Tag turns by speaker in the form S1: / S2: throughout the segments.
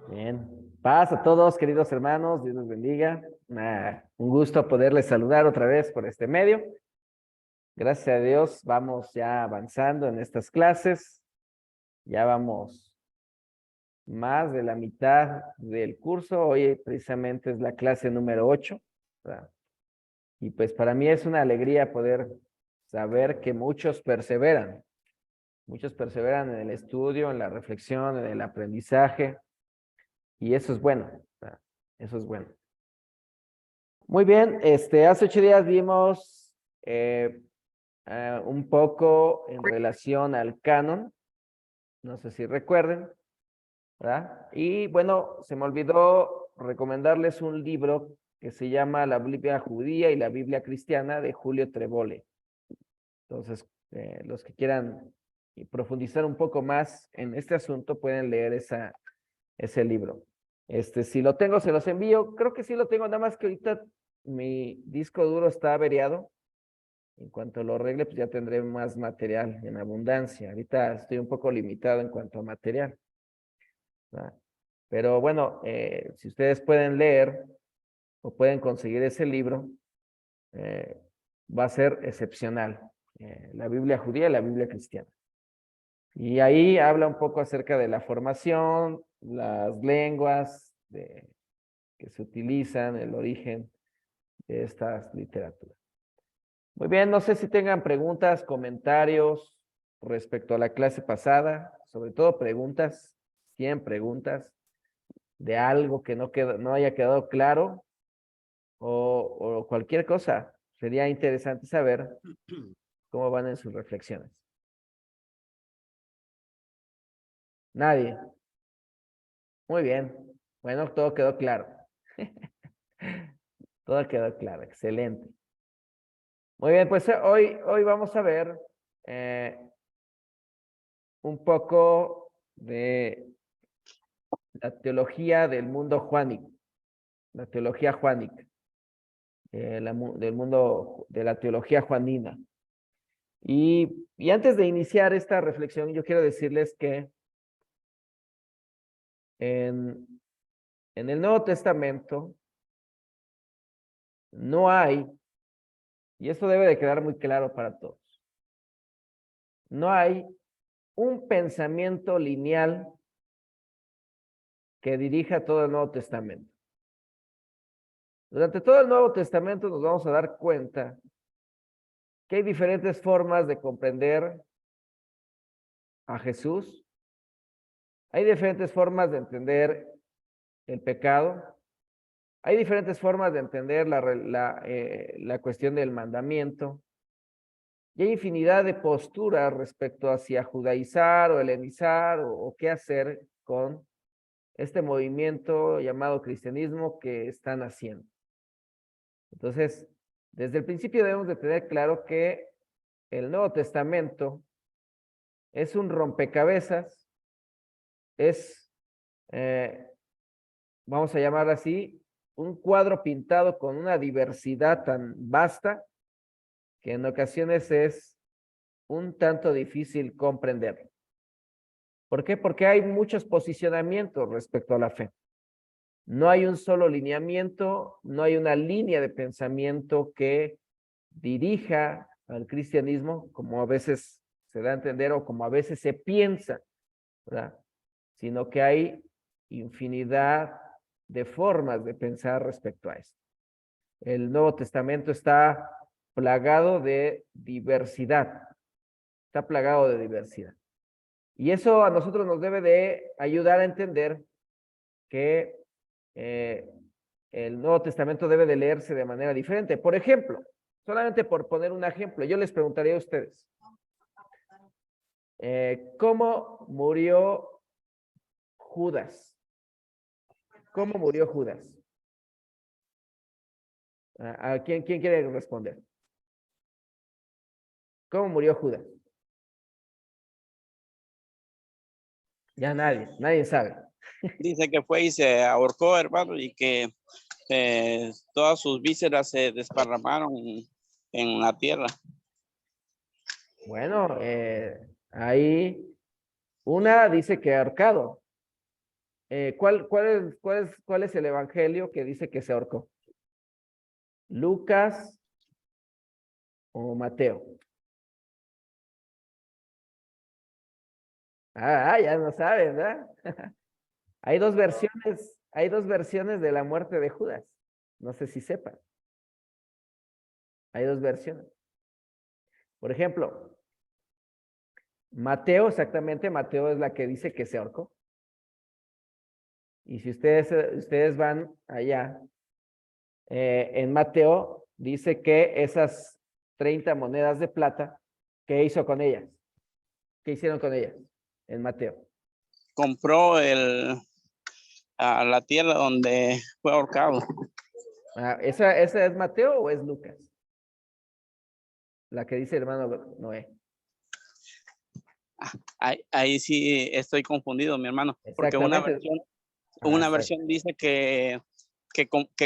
S1: Bien. Paz a todos, queridos hermanos. Dios los bendiga. Un gusto poderles saludar otra vez por este medio. Gracias a Dios, vamos ya avanzando en estas clases. Ya vamos más de la mitad del curso. Hoy precisamente es la clase número 8, ¿verdad? Y pues para mí es una alegría poder saber que muchos perseveran. Muchos perseveran en el estudio, en la reflexión, en el aprendizaje. Y eso es bueno, ¿verdad? Eso es bueno. Muy bien, hace 8 días vimos un poco en relación al canon, no sé si recuerden, ¿verdad? Y bueno, se me olvidó recomendarles un libro que se llama La Biblia Judía y la Biblia Cristiana de Julio Trevole. Entonces, los que quieran profundizar un poco más en este asunto pueden leer ese libro. Si lo tengo, se los envío. Creo que sí lo tengo, nada más que ahorita mi disco duro está averiado. En cuanto lo arregle, pues ya tendré más material en abundancia. Ahorita estoy un poco limitado en cuanto a material, ¿verdad? Pero bueno, si ustedes pueden leer o pueden conseguir ese libro, eh, va a ser excepcional. La Biblia judía y la Biblia cristiana. Y ahí habla un poco acerca de la formación, las lenguas que se utilizan, el origen de estas literaturas. Muy bien, no sé si tengan preguntas, comentarios respecto a la clase pasada, sobre todo preguntas, 100 preguntas de algo que no haya quedado claro o cualquier cosa. Sería interesante saber cómo van en sus reflexiones. Nadie. Muy bien. Bueno, todo quedó claro. Todo quedó claro. Excelente. Muy bien, pues hoy vamos a ver un poco de la teología del mundo juánico, la teología juánica, del mundo de la teología juanina. Y antes de iniciar esta reflexión, yo quiero decirles que en, en el Nuevo Testamento no hay, y esto debe de quedar muy claro para todos, no hay un pensamiento lineal que dirija todo el Nuevo Testamento. Durante todo el Nuevo Testamento nos vamos a dar cuenta que hay diferentes formas de comprender a Jesús, hay diferentes formas de entender el pecado, hay diferentes formas de entender la cuestión del mandamiento, y hay infinidad de posturas respecto hacia judaizar o helenizar o qué hacer con este movimiento llamado cristianismo que están haciendo. Entonces, desde el principio debemos de tener claro que el Nuevo Testamento es un rompecabezas, es, vamos a llamar así, un cuadro pintado con una diversidad tan vasta que en ocasiones es un tanto difícil comprender. ¿Por qué? Porque hay muchos posicionamientos respecto a la fe. No hay un solo lineamiento, no hay una línea de pensamiento que dirija al cristianismo, como a veces se da a entender o como a veces se piensa, ¿verdad? Sino que hay infinidad de formas de pensar respecto a esto. El Nuevo Testamento está plagado de diversidad, está plagado de diversidad. Y eso a nosotros nos debe de ayudar a entender que el Nuevo Testamento debe de leerse de manera diferente. Por ejemplo, solamente por poner un ejemplo, yo les preguntaría a ustedes, ¿cómo murió Judas? ¿Cómo murió Judas? ¿A quién quiere responder? ¿Cómo murió Judas? Ya nadie sabe.
S2: Dice que fue y se ahorcó, hermano, y que todas sus vísceras se desparramaron en la tierra.
S1: Bueno, ahí una dice que ahorcado, ¿Cuál es el evangelio que dice que se ahorcó? ¿Lucas o Mateo? Ya no sabes, ¿verdad? Hay dos versiones de la muerte de Judas. No sé si sepan. Hay dos versiones. Por ejemplo, Mateo, exactamente, Mateo es la que dice que se ahorcó. Y si ustedes van allá, en Mateo, dice que esas 30 monedas de plata, ¿qué hizo con ellas? ¿Qué hicieron con ellas en Mateo?
S2: Compró a la tierra donde fue ahorcado.
S1: ¿Esa es Mateo o es Lucas? La que dice el hermano Noé.
S2: Ahí sí estoy confundido, mi hermano, porque
S1: Exactamente.
S2: una
S1: Exacto.
S2: versión dice que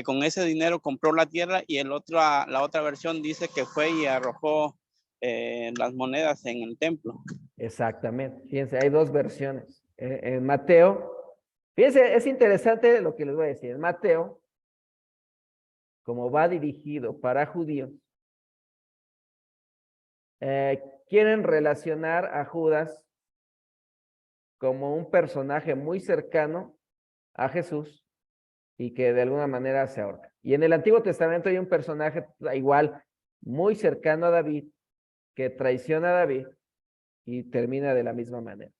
S2: con ese dinero compró la tierra y la otra versión dice que fue y arrojó las monedas en el templo.
S1: Exactamente. Fíjense, hay dos versiones. En Mateo, fíjense, es interesante lo que les voy a decir. En Mateo, como va dirigido para judíos, quieren relacionar a Judas como un personaje muy cercano a Jesús y que de alguna manera se ahorca. Y en el Antiguo Testamento hay un personaje igual muy cercano a David que traiciona a David y termina de la misma manera.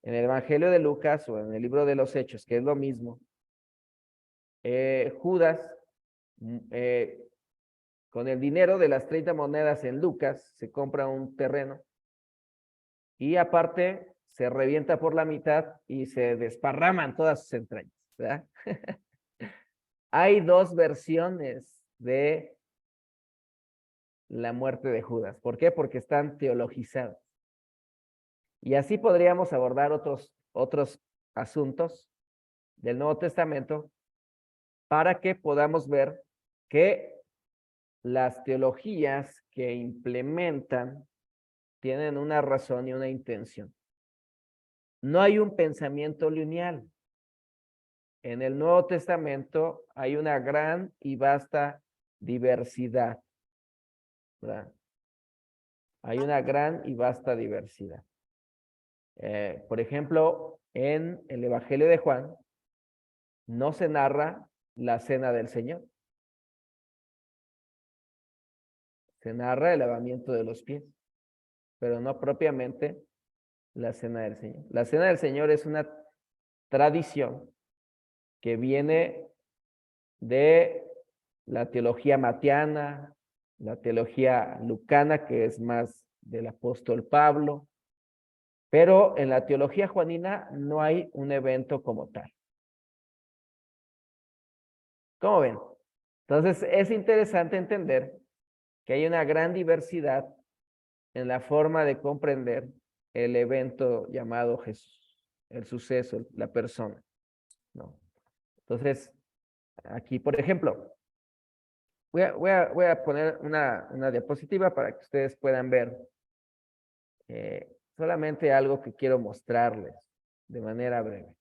S1: En el Evangelio de Lucas o en el libro de los Hechos, que es lo mismo, Judas, con el dinero de las 30 monedas en Lucas, se compra un terreno y aparte se revienta por la mitad y se desparraman todas sus entrañas, ¿verdad? Hay dos versiones de la muerte de Judas. ¿Por qué? Porque están teologizadas. Y así podríamos abordar otros asuntos del Nuevo Testamento para que podamos ver que las teologías que implementan tienen una razón y una intención. No hay un pensamiento lineal. En el Nuevo Testamento hay una gran y vasta diversidad, ¿verdad? Hay una gran y vasta diversidad. Por ejemplo, en el Evangelio de Juan no se narra la cena del Señor. Se narra el lavamiento de los pies, pero no propiamente la cena del Señor. La cena del Señor es una tradición que viene de la teología matiana, la teología lucana, que es más del apóstol Pablo, pero en la teología juanina no hay un evento como tal. ¿Cómo ven? Entonces es interesante entender que hay una gran diversidad en la forma de comprender el evento llamado Jesús, el suceso, la persona, ¿no? Entonces, aquí, por ejemplo, voy a poner una diapositiva para que ustedes puedan ver solamente algo que quiero mostrarles de manera breve.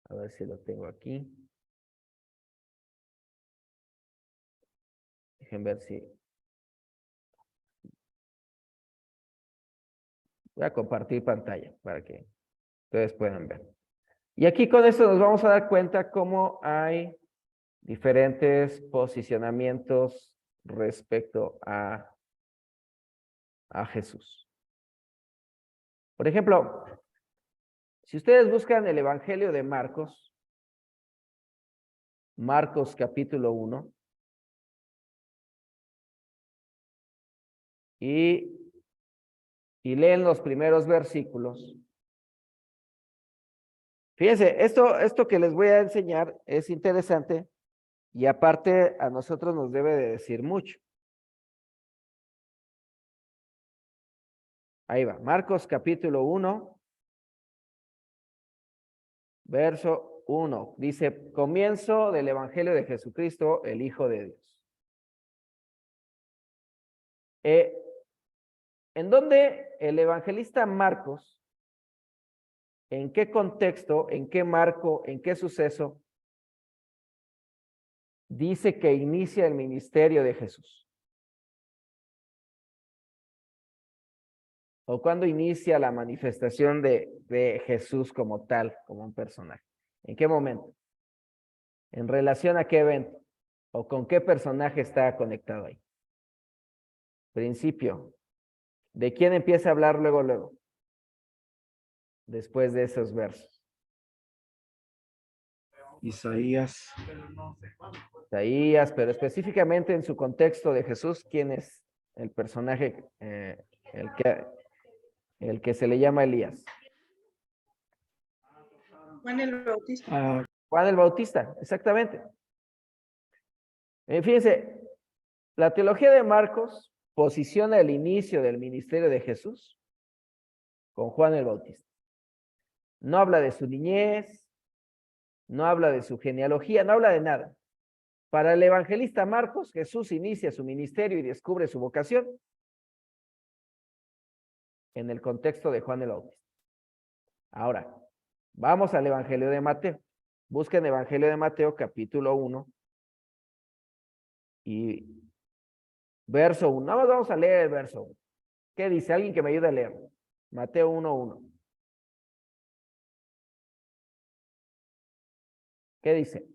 S1: A ver si lo tengo aquí. Dejen ver si... Voy a compartir pantalla para que ustedes puedan ver. Y aquí con esto nos vamos a dar cuenta cómo hay diferentes posicionamientos respecto a Jesús. Por ejemplo, si ustedes buscan el Evangelio de Marcos, Marcos capítulo 1, y leen los primeros versículos. Fíjense, esto que les voy a enseñar es interesante y aparte a nosotros nos debe de decir mucho. Ahí va, Marcos capítulo 1, verso 1. Dice, comienzo del Evangelio de Jesucristo, el Hijo de Dios. en donde el evangelista Marcos, ¿en qué contexto, en qué marco, en qué suceso dice que inicia el ministerio de Jesús? ¿O cuándo inicia la manifestación de Jesús como tal, como un personaje? ¿En qué momento? ¿En relación a qué evento? ¿O con qué personaje está conectado ahí? Principio. ¿De quién empieza a hablar luego? Después de esos versos.
S3: Isaías.
S1: Isaías, pero específicamente en su contexto de Jesús, ¿quién es el personaje, el que se le llama Elías?
S4: Juan el Bautista.
S1: Juan el Bautista, exactamente. Fíjense, la teología de Marcos posiciona el inicio del ministerio de Jesús con Juan el Bautista. No habla de su niñez, no habla de su genealogía, no habla de nada. Para el evangelista Marcos, Jesús inicia su ministerio y descubre su vocación en el contexto de Juan el Bautista. Ahora, vamos al Evangelio de Mateo. Busquen Evangelio de Mateo, capítulo 1 y verso 1. Nada más vamos a leer el verso 1. ¿Qué dice? Alguien que me ayude a leer. Mateo 1:1. ¿Qué dice?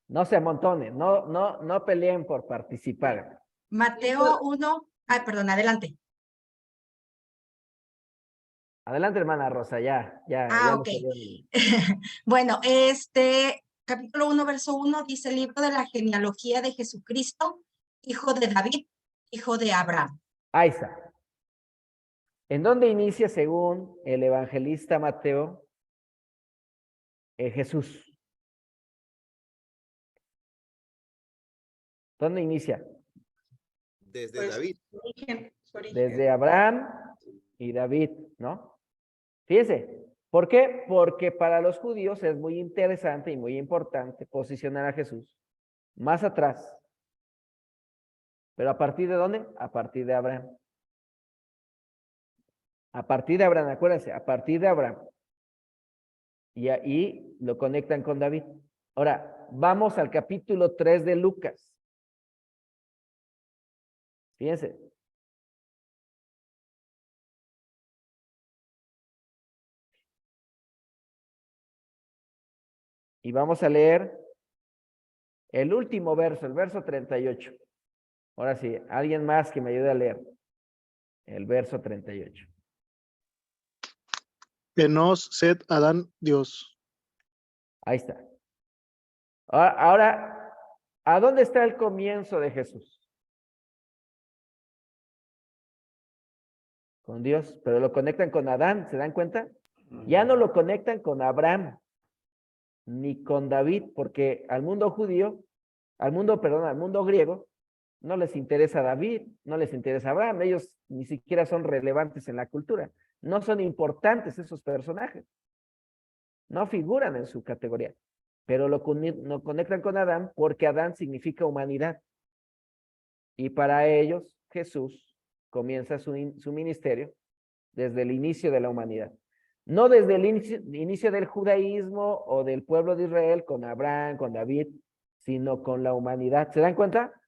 S1: No se amontonen, no peleen por participar.
S4: Mateo 1. Perdón, adelante.
S1: Adelante, hermana Rosa, ya lo
S4: Ok.
S1: sabía.
S4: Bueno, capítulo 1, verso 1 dice el libro de la genealogía de Jesucristo, hijo de David, hijo de Abraham.
S1: Ahí está. ¿En dónde inicia, según el evangelista Mateo, Jesús? ¿Dónde inicia?
S3: Desde David.
S4: Su origen.
S1: Desde Abraham y David, ¿no? Fíjense, ¿por qué? Porque para los judíos es muy interesante y muy importante posicionar a Jesús más atrás. ¿Pero a partir de dónde? A partir de Abraham. A partir de Abraham, acuérdense, a partir de Abraham. Y ahí lo conectan con David. Ahora, vamos al capítulo 3 de Lucas. Fíjense. Y vamos a leer el último verso, el verso 38. Ahora sí, alguien más que me ayude a leer el verso 38.
S5: Enos, Set, Adán, Dios.
S1: Ahí está. Ahora, ¿a dónde está el comienzo de Jesús? Con Dios, pero lo conectan con Adán, ¿se dan cuenta? Ya no lo conectan con Abraham, ni con David, porque al mundo griego, no les interesa David, no les interesa Abraham, ellos ni siquiera son relevantes en la cultura, no son importantes esos personajes, no figuran en su categoría, pero lo conectan con Adán porque Adán significa humanidad, y para ellos Jesús comienza su ministerio desde el inicio de la humanidad. No desde el inicio del judaísmo o del pueblo de Israel con Abraham, con David, sino con la humanidad. ¿Se dan cuenta?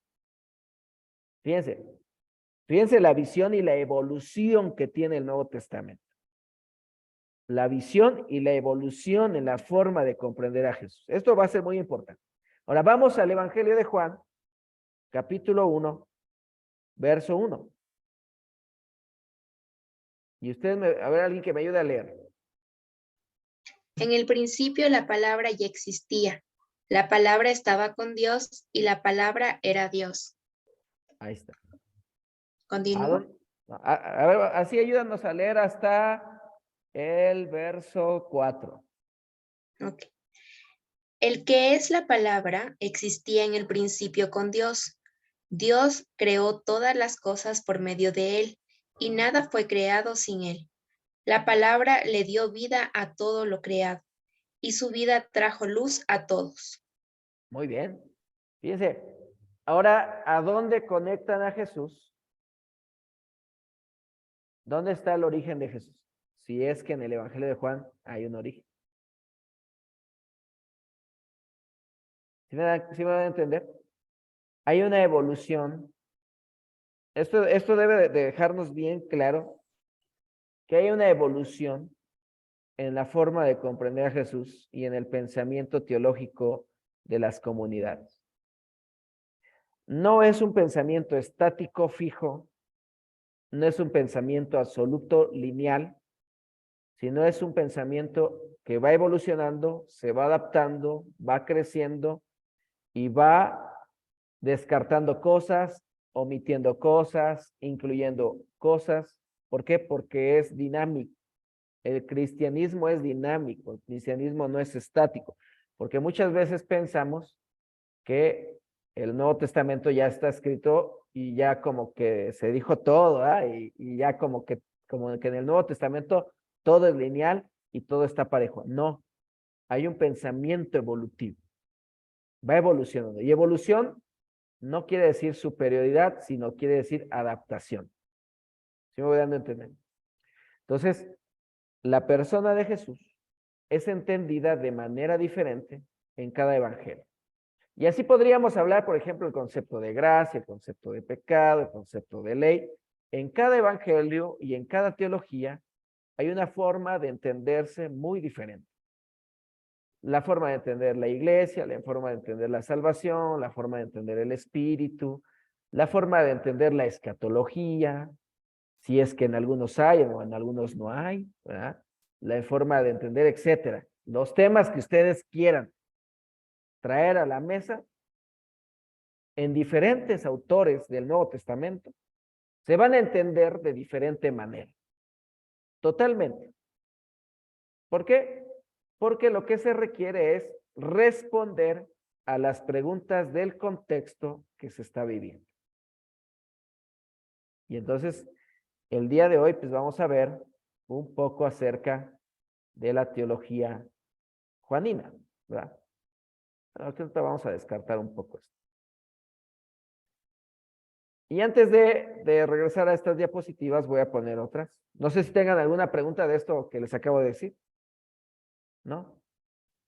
S1: Fíjense la visión y la evolución que tiene el Nuevo Testamento. La visión y la evolución en la forma de comprender a Jesús. Esto va a ser muy importante. Ahora vamos al Evangelio de Juan, capítulo 1, verso 1. Y ustedes, a ver, alguien que me ayude a leer.
S6: En el principio la palabra ya existía. La palabra estaba con Dios y la palabra era Dios.
S1: Ahí está.
S6: Continúa.
S1: A ver, así ayúdanos a leer hasta el verso 4.
S6: Ok. El que es la palabra existía en el principio con Dios. Dios creó todas las cosas por medio de él y nada fue creado sin él. La palabra le dio vida a todo lo creado y su vida trajo luz a todos.
S1: Muy bien. Fíjense, ahora, ¿a dónde conectan a Jesús? ¿Dónde está el origen de Jesús? Si es que en el Evangelio de Juan hay un origen. ¿Sí me van a entender? Hay una evolución. Esto debe de dejarnos bien claro que hay una evolución en la forma de comprender a Jesús y en el pensamiento teológico de las comunidades. No es un pensamiento estático, fijo, no es un pensamiento absoluto, lineal, sino es un pensamiento que va evolucionando, se va adaptando, va creciendo y va descartando cosas, omitiendo cosas, incluyendo cosas. ¿Por qué? Porque es dinámico. El cristianismo es dinámico, el cristianismo no es estático, porque muchas veces pensamos que el Nuevo Testamento ya está escrito y ya como que se dijo todo, y ya como que en el Nuevo Testamento todo es lineal y todo está parejo. No, hay un pensamiento evolutivo, va evolucionando. Y evolución no quiere decir superioridad, sino quiere decir adaptación. ¿Sí me voy dando a entender? Entonces, la persona de Jesús es entendida de manera diferente en cada evangelio. Y así podríamos hablar, por ejemplo, el concepto de gracia, el concepto de pecado, el concepto de ley. En cada evangelio y en cada teología hay una forma de entenderse muy diferente. La forma de entender la iglesia, la forma de entender la salvación, la forma de entender el espíritu, la forma de entender la escatología, si es que en algunos hay o en algunos no hay, ¿verdad? La forma de entender, etcétera. Los temas que ustedes quieran traer a la mesa en diferentes autores del Nuevo Testamento se van a entender de diferente manera. Totalmente. ¿Por qué? Porque lo que se requiere es responder a las preguntas del contexto que se está viviendo. Y entonces, el día de hoy, pues vamos a ver un poco acerca de la teología juanina, ¿verdad? Ahorita vamos a descartar un poco esto. Y antes de regresar a estas diapositivas, voy a poner otras. No sé si tengan alguna pregunta de esto que les acabo de decir. ¿No?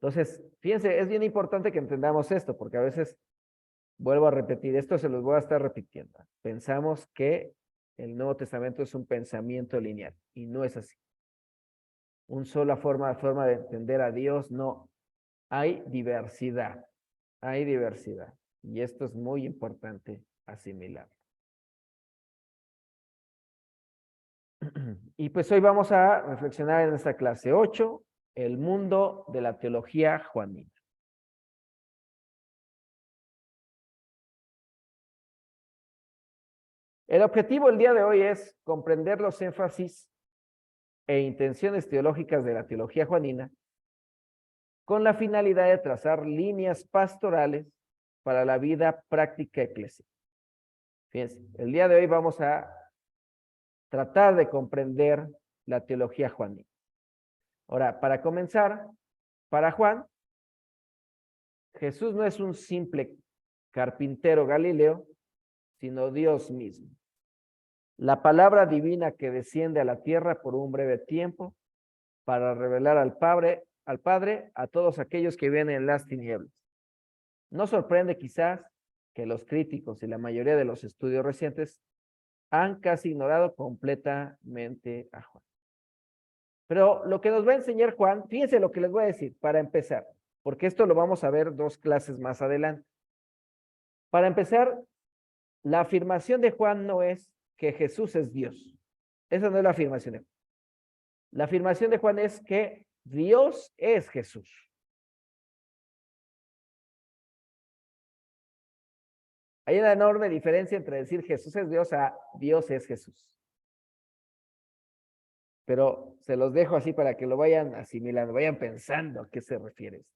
S1: Entonces, fíjense, es bien importante que entendamos esto, porque a veces, vuelvo a repetir, esto se los voy a estar repitiendo. Pensamos que el Nuevo Testamento es un pensamiento lineal, y no es así. Una sola forma de entender a Dios, no. Hay diversidad, y esto es muy importante asimilar. Y pues hoy vamos a reflexionar en esta clase 8, el mundo de la teología juanina. El objetivo del día de hoy es comprender los énfasis e intenciones teológicas de la teología juanina con la finalidad de trazar líneas pastorales para la vida práctica eclesial. Fíjense, el día de hoy vamos a tratar de comprender la teología juanina. Ahora, para comenzar, para Juan, Jesús no es un simple carpintero galileo, sino Dios mismo. La palabra divina que desciende a la tierra por un breve tiempo para revelar al Padre a todos aquellos que viven en las tinieblas. No sorprende quizás que los críticos y la mayoría de los estudios recientes han casi ignorado completamente a Juan. Pero lo que nos va a enseñar Juan, fíjense lo que les voy a decir para empezar, porque esto lo vamos a ver 2 clases más adelante. Para empezar, la afirmación de Juan no es que Jesús es Dios. Esa no es la afirmación de Juan. La afirmación de Juan es que Dios es Jesús. Hay una enorme diferencia entre decir Jesús es Dios a Dios es Jesús. Pero se los dejo así para que lo vayan asimilando, vayan pensando a qué se refiere.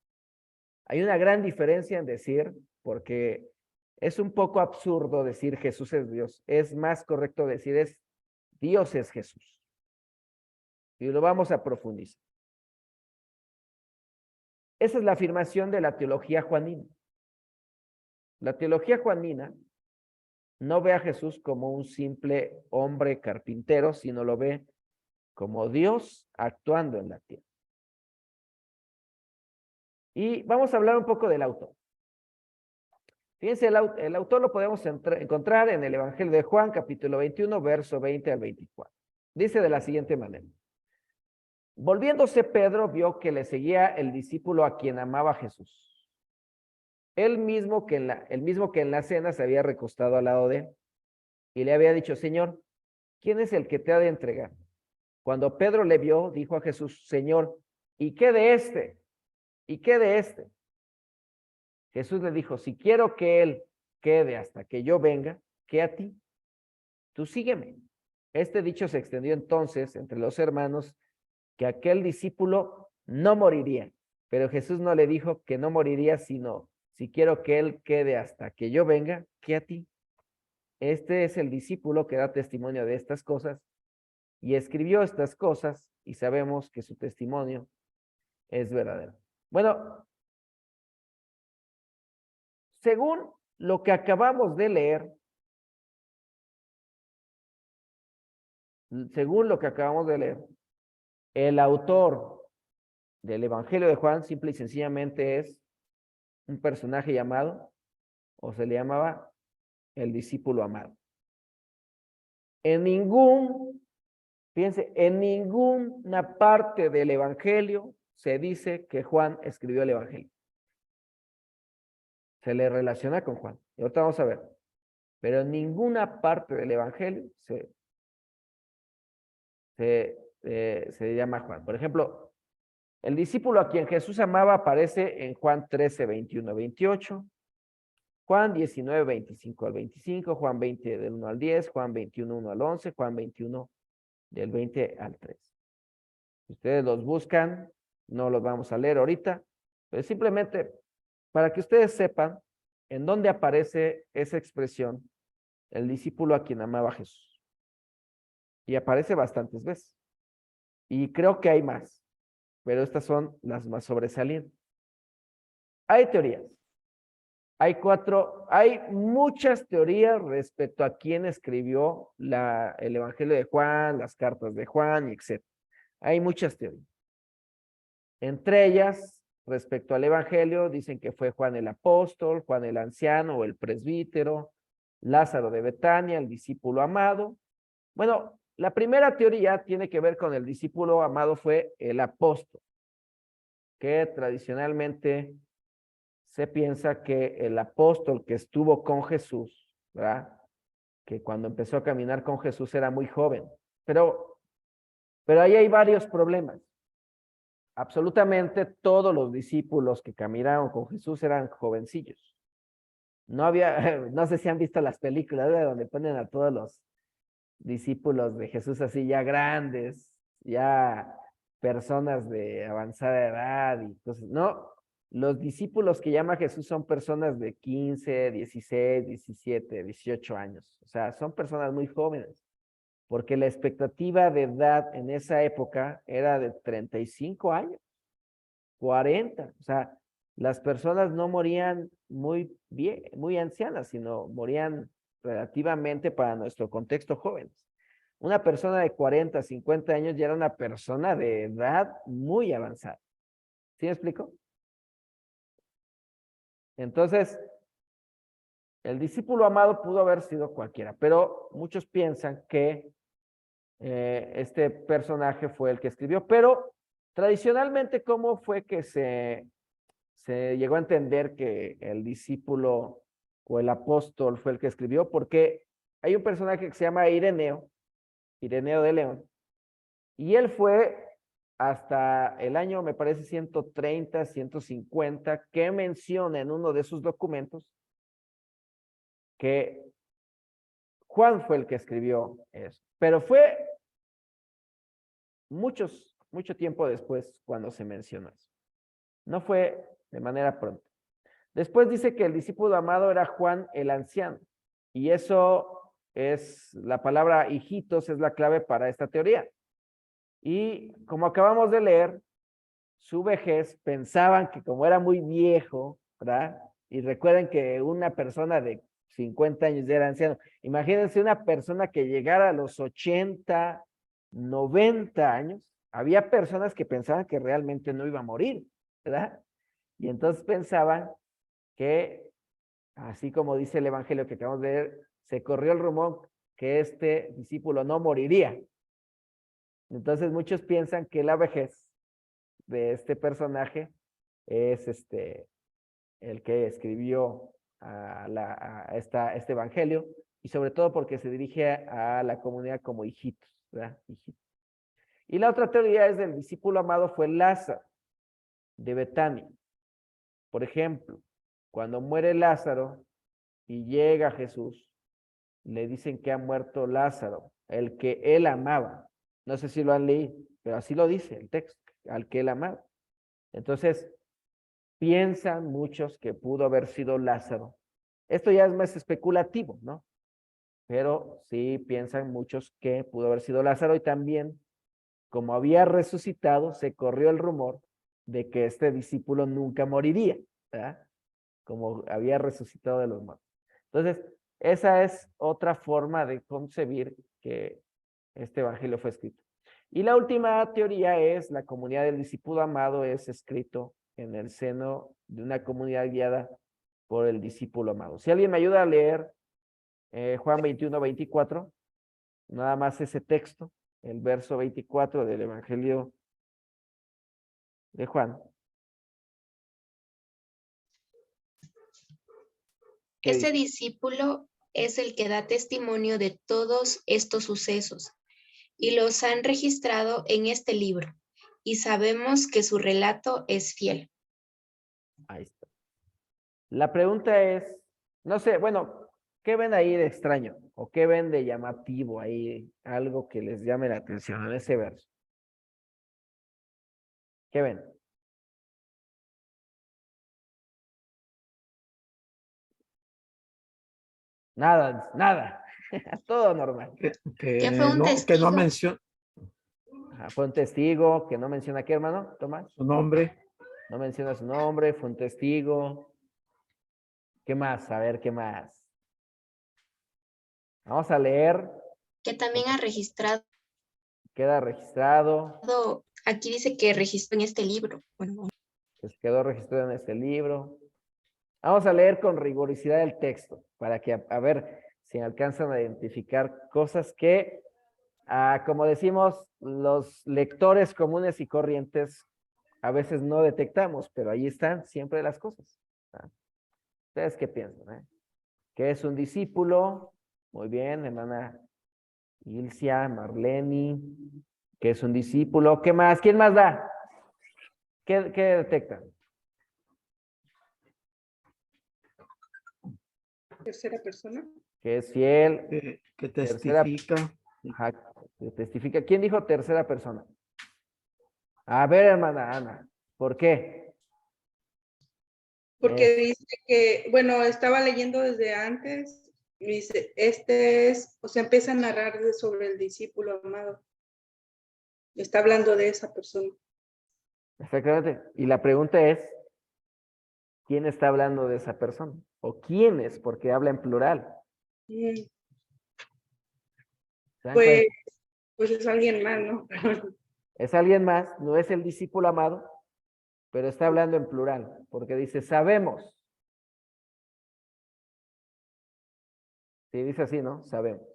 S1: Hay una gran diferencia en decir, porque es un poco absurdo decir Jesús es Dios. Es más correcto decir es Dios es Jesús. Y lo vamos a profundizar. Esa es la afirmación de la teología juanina. La teología juanina no ve a Jesús como un simple hombre carpintero, sino lo ve como Dios actuando en la tierra. Y vamos a hablar un poco del autor. Fíjense, el autor lo podemos encontrar en el Evangelio de Juan, capítulo 21, verso 20 al 24. Dice de la siguiente manera. Volviéndose Pedro, vio que le seguía el discípulo a quien amaba Jesús. El mismo que en la cena se había recostado al lado de él y le había dicho, Señor, ¿quién es el que te ha de entregar? Cuando Pedro le vio, dijo a Jesús, Señor, ¿y qué de este? ¿Y qué de este? Jesús le dijo, si quiero que él quede hasta que yo venga, ¿qué a ti? Tú sígueme. Este dicho se extendió entonces entre los hermanos que aquel discípulo no moriría. Pero Jesús no le dijo que no moriría, sino, si quiero que él quede hasta que yo venga, ¿qué a ti? Este es el discípulo que da testimonio de estas cosas y escribió estas cosas y sabemos que su testimonio es verdadero. Bueno, según lo que acabamos de leer, el autor del Evangelio de Juan simple y sencillamente es un personaje llamado, o se le llamaba, el discípulo amado. Fíjense, en ninguna parte del Evangelio se dice que Juan escribió el Evangelio. Se le relaciona con Juan. Y ahorita vamos a ver. Pero en ninguna parte del Evangelio se llama Juan. Por ejemplo, el discípulo a quien Jesús amaba aparece en Juan 13, 21, 28, Juan 19, 25 al 25, Juan 20 del 1 al 10, Juan 21, 1 al 11, Juan 21 del 20 al 3. Si ustedes los buscan, no los vamos a leer ahorita, pero simplemente para que ustedes sepan en dónde aparece esa expresión, el discípulo a quien amaba a Jesús. Y aparece bastantes veces. Y creo que hay más, pero estas son las más sobresalientes. Hay teorías. Hay muchas teorías respecto a quién escribió el Evangelio de Juan, las cartas de Juan, etc. Hay muchas teorías. Entre ellas, respecto al Evangelio, dicen que fue Juan el apóstol, Juan el anciano o el presbítero, Lázaro de Betania, el discípulo amado. Bueno, la primera teoría tiene que ver con el discípulo amado fue el apóstol, que tradicionalmente se piensa que el apóstol que estuvo con Jesús, ¿verdad? Que cuando empezó a caminar con Jesús era muy joven. Pero ahí hay varios problemas. Absolutamente todos los discípulos que caminaron con Jesús eran jovencillos. No sé si han visto las películas, ¿verdad? Donde ponen a todos los discípulos de Jesús así ya grandes, ya personas de avanzada edad y cosas. No, los discípulos que llama Jesús son personas de 15, 16, 17, 18 años. O sea, son personas muy jóvenes, porque la expectativa de edad en esa época era de 35 años, 40. O sea, las personas no morían muy bien, muy ancianas, sino morían relativamente para nuestro contexto jóvenes. Una persona de 40, 50 años ya era una persona de edad muy avanzada. ¿Sí me explico? Entonces, el discípulo amado pudo haber sido cualquiera, pero muchos piensan que este personaje fue el que escribió. Pero tradicionalmente, ¿cómo fue que se llegó a entender que el discípulo o el apóstol fue el que escribió? Porque hay un personaje que se llama Ireneo de León, y él fue hasta el año, me parece, 130, 150, que menciona en uno de sus documentos que Juan fue el que escribió eso. Pero fue mucho tiempo después cuando se mencionó eso. No fue de manera pronta. Después dice que el discípulo amado era Juan el anciano. Y eso es, la palabra hijitos es la clave para esta teoría. Y como acabamos de leer, su vejez pensaban que como era muy viejo, ¿verdad? Y recuerden que una persona de 50 años ya era anciano. Imagínense una persona que llegara a los 80, 90 años. Había personas que pensaban que realmente no iba a morir, ¿verdad? Y entonces pensaban que, así como dice el evangelio que acabamos de ver, se corrió el rumor que este discípulo no moriría. Entonces muchos piensan que la vejez de este personaje es el que escribió este evangelio, y sobre todo porque se dirige a la comunidad como hijitos, ¿verdad? Hijitos. Y la otra teoría es del discípulo amado fue Lázaro de Betania. Por ejemplo, cuando muere Lázaro y llega Jesús, le dicen que ha muerto Lázaro, el que él amaba. No sé si lo han leído, pero así lo dice el texto, al que él amaba. Entonces, piensan muchos que pudo haber sido Lázaro. Esto ya es más especulativo, ¿no? Pero sí piensan muchos que pudo haber sido Lázaro, y también, como había resucitado, se corrió el rumor de que este discípulo nunca moriría, ¿verdad? Como había resucitado de los muertos. Entonces, esa es otra forma de concebir que este evangelio fue escrito. Y la última teoría es la comunidad del discípulo amado es escrito en el seno de una comunidad guiada por el discípulo amado. Si alguien me ayuda a leer Juan 21, 24, nada más ese texto, el verso 24 del evangelio de Juan.
S6: Ese discípulo es el que da testimonio de todos estos sucesos y los han registrado en este libro, y sabemos que su relato es fiel.
S1: Ahí está. La pregunta es, no sé, bueno, ¿qué ven ahí de extraño? ¿O qué ven de llamativo ahí? Algo que les llame la atención en ese verso. ¿Qué ven? Nada, nada. Todo normal.
S6: ¿Qué fue un
S3: que no
S6: testigo?
S3: menciona
S1: Ajá, fue un testigo que no menciona qué, hermano, Tomás.
S3: su nombre.
S1: No menciona su nombre, fue un testigo. ¿Qué más? A ver, ¿qué más? Vamos a leer.
S6: Que también ha registrado,
S1: Queda registrado.
S6: aquí dice que registró en este libro. Bueno,
S1: Pues quedó registrado en este libro. Vamos a leer con rigurosidad el texto para que a ver si alcanzan a identificar cosas que, como decimos, los lectores comunes y corrientes a veces no detectamos, pero ahí están siempre las cosas. ¿Ustedes qué piensan? ¿Qué es un discípulo? Muy bien, hermana Ilcia, Marleni. ¿Qué es un discípulo? ¿Qué más? ¿Quién más da? ¿Qué detectan?
S7: Tercera persona.
S1: Que es fiel.
S3: Que
S1: Tercera-
S3: testifica.
S1: Ajá, que testifica. ¿Quién dijo tercera persona? A ver, hermana Ana, ¿por qué?
S7: Porque dice que, bueno, estaba leyendo desde antes, y dice, o sea, empieza a narrar sobre el discípulo amado. Está hablando de esa persona.
S1: Exactamente. Y la pregunta es, ¿quién está hablando de esa persona? ¿O quiénes? Porque habla en plural.
S7: Mm,
S1: ¿Se dan
S7: Pues,
S1: cuenta?
S7: pues es alguien más, ¿no?
S1: Es alguien más, no es el discípulo amado, pero está hablando en plural, porque dice, sabemos. Sí, dice así, ¿no? Sabemos.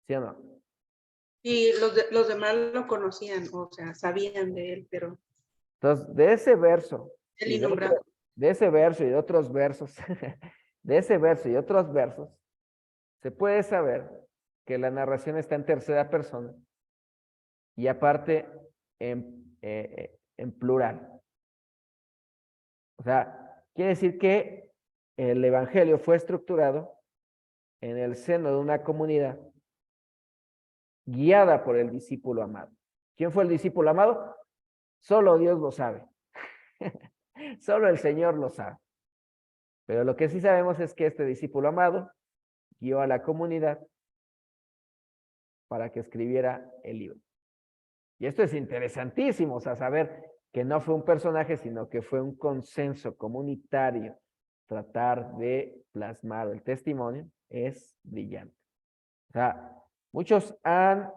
S1: ¿Sí o no?
S7: Y los demás lo conocían, o sea, sabían de él, pero
S1: Entonces, de ese verso,
S7: el
S1: y
S7: innombrable.
S1: de ese verso y de otros versos, de ese verso y otros versos, se puede saber que la narración está en tercera persona y aparte en plural. O sea, quiere decir que el evangelio fue estructurado en el seno de una comunidad guiada por el discípulo amado. ¿Quién fue el discípulo amado? Solo Dios lo sabe. Solo el Señor lo sabe. Pero lo que sí sabemos es que este discípulo amado guió a la comunidad para que escribiera el libro. Y esto es interesantísimo, o sea, saber que no fue un personaje, sino que fue un consenso comunitario tratar de plasmar el testimonio es brillante. O sea, muchos han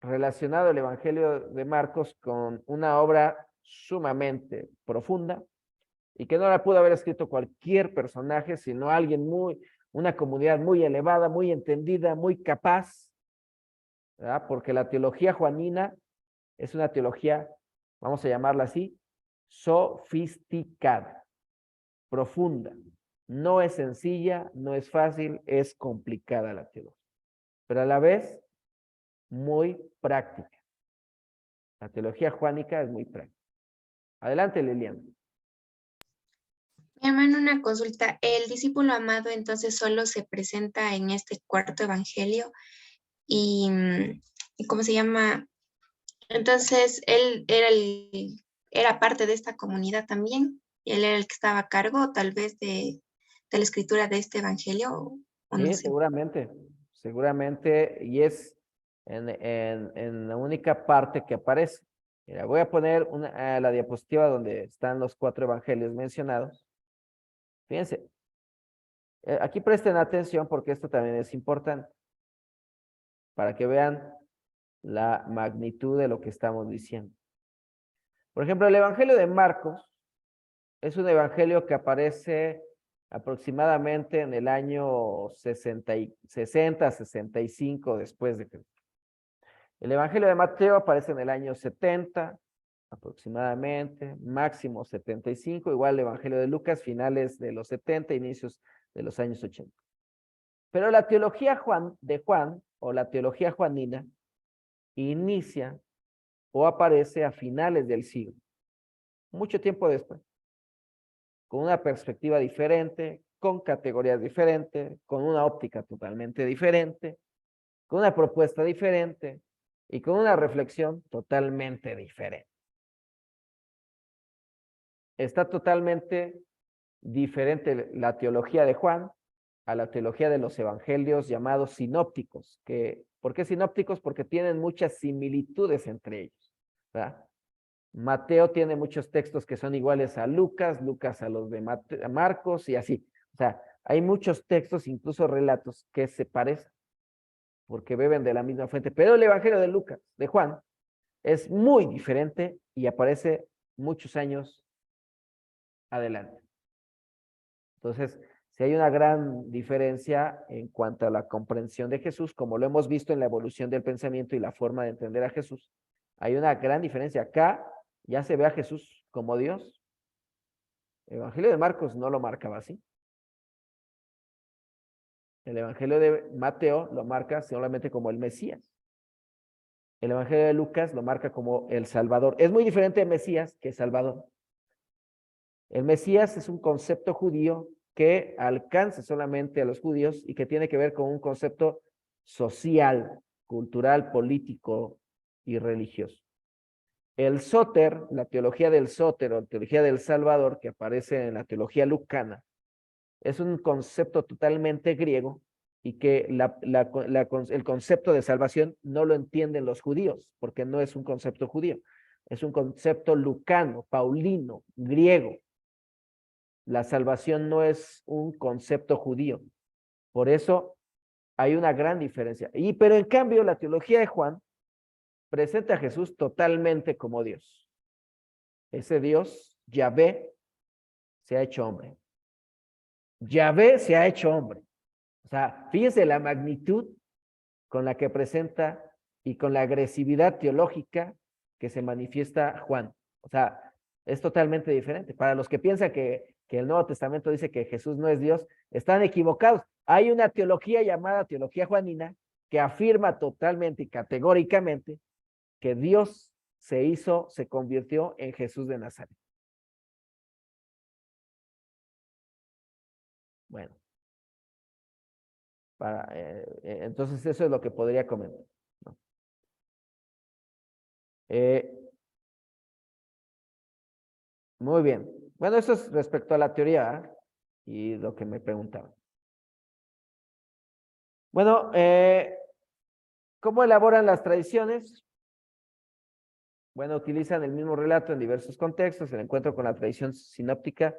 S1: relacionado el Evangelio de Marcos con una obra sumamente profunda y que no la pudo haber escrito cualquier personaje, sino alguien una comunidad muy elevada, muy entendida, muy capaz, ¿verdad? Porque la teología juanina es una teología, vamos a llamarla así, sofisticada, profunda. No es sencilla, no es fácil, es complicada la teología, pero a la vez muy práctica. La teología juánica es muy práctica. Adelante, Lilian.
S6: Mi hermano, una consulta. ¿El discípulo amado entonces solo se presenta en este cuarto evangelio? ¿Y cómo se llama? Entonces, él era parte de esta comunidad también. Él era el que estaba a cargo, tal vez, de la escritura de este evangelio, o no
S1: Sí,
S6: sé.
S1: seguramente, y es en la única parte que aparece. Mira, voy a poner la diapositiva donde están los 4 evangelios mencionados. Fíjense, aquí presten atención porque esto también es importante para que vean la magnitud de lo que estamos diciendo. Por ejemplo, el Evangelio de Marcos es un evangelio que aparece aproximadamente en el año 60-65 después de Cristo. El Evangelio de Mateo aparece en el año 70 aproximadamente, máximo 75, igual el Evangelio de Lucas, finales de los 70, inicios de los años 80. Pero la teología de Juan, o la teología juanina, inicia o aparece a finales del siglo, mucho tiempo después, con una perspectiva diferente, con categorías diferentes, con una óptica totalmente diferente, con una propuesta diferente y con una reflexión totalmente diferente. Está totalmente diferente la teología de Juan a la teología de los evangelios llamados sinópticos. ¿Por qué sinópticos? Porque tienen muchas similitudes entre ellos, ¿verdad? Mateo tiene muchos textos que son iguales a Lucas, Lucas a los de Marcos y así. O sea, hay muchos textos, incluso relatos, que se parecen porque beben de la misma fuente. Pero el Evangelio de Lucas, de Juan, es muy diferente y aparece muchos años adelante. Entonces, si hay una gran diferencia en cuanto a la comprensión de Jesús, como lo hemos visto en la evolución del pensamiento y la forma de entender a Jesús, hay una gran diferencia. Acá ya se ve a Jesús como Dios. El Evangelio de Marcos no lo marcaba así. El Evangelio de Mateo lo marca solamente como el Mesías. El Evangelio de Lucas lo marca como el Salvador. Es muy diferente Mesías que Salvador. El Mesías es un concepto judío que alcanza solamente a los judíos y que tiene que ver con un concepto social, cultural, político y religioso. El Soter, la teología del Soter o teología del Salvador, que aparece en la teología lucana, es un concepto totalmente griego y que el concepto de salvación no lo entienden los judíos, porque no es un concepto judío, es un concepto lucano, paulino, griego. La salvación no es un concepto judío. Por eso hay una gran diferencia. Pero en cambio, la teología de Juan presenta a Jesús totalmente como Dios. Ese Dios, Yahvé, se ha hecho hombre. Yahvé se ha hecho hombre. O sea, fíjense la magnitud con la que presenta y con la agresividad teológica que se manifiesta Juan. O sea, es totalmente diferente. Para los que piensan que el Nuevo Testamento dice que Jesús no es Dios, están equivocados. Hay una teología llamada teología juanina que afirma totalmente y categóricamente que Dios se convirtió en Jesús de Nazaret. Bueno, entonces eso es lo que podría comentar, ¿no? Muy bien. Bueno, eso es respecto a la teoría y lo que me preguntaban. Bueno, ¿cómo elaboran las tradiciones? Bueno, utilizan el mismo relato en diversos contextos. El encuentro con la tradición sinóptica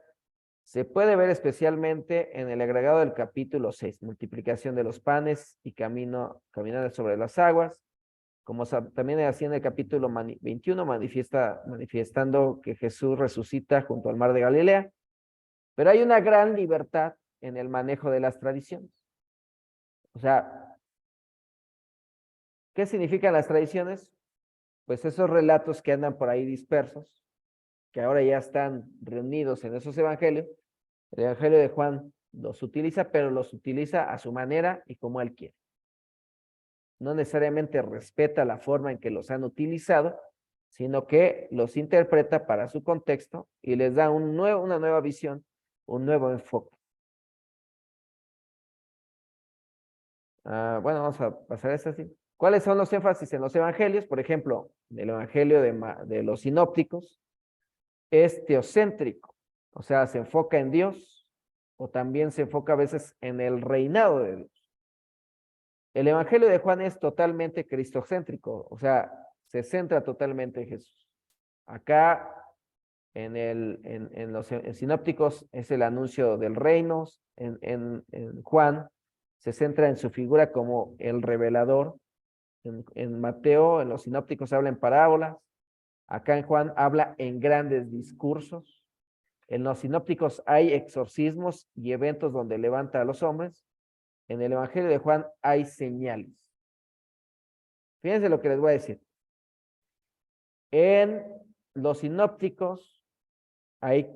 S1: Se puede ver especialmente en el agregado del capítulo 6, multiplicación de los panes y caminar sobre las aguas, como también así en el capítulo 21, manifestando que Jesús resucita junto al mar de Galilea. Pero hay una gran libertad en el manejo de las tradiciones. O sea, ¿qué significan las tradiciones? Pues esos relatos que andan por ahí dispersos, que ahora ya están reunidos en esos evangelios. El evangelio de Juan los utiliza, pero los utiliza a su manera y como él quiere. No necesariamente respeta la forma en que los han utilizado, sino que los interpreta para su contexto y les da una nueva visión, un nuevo enfoque. Bueno, vamos a pasar a esta así. ¿Cuáles son los énfasis en los evangelios? Por ejemplo, el evangelio de los sinópticos es teocéntrico, o sea, se enfoca en Dios o también se enfoca a veces en el reinado de Dios. El evangelio de Juan es totalmente cristocéntrico, o sea, se centra totalmente en Jesús. Acá en los sinópticos es el anuncio del reino, en Juan se centra en su figura como el revelador, en Mateo, en los sinópticos habla en parábolas, acá en Juan habla en grandes discursos, en los sinópticos hay exorcismos y eventos donde levanta a los hombres, en el evangelio de Juan hay señales. Fíjense lo que les voy a decir. En los sinópticos hay,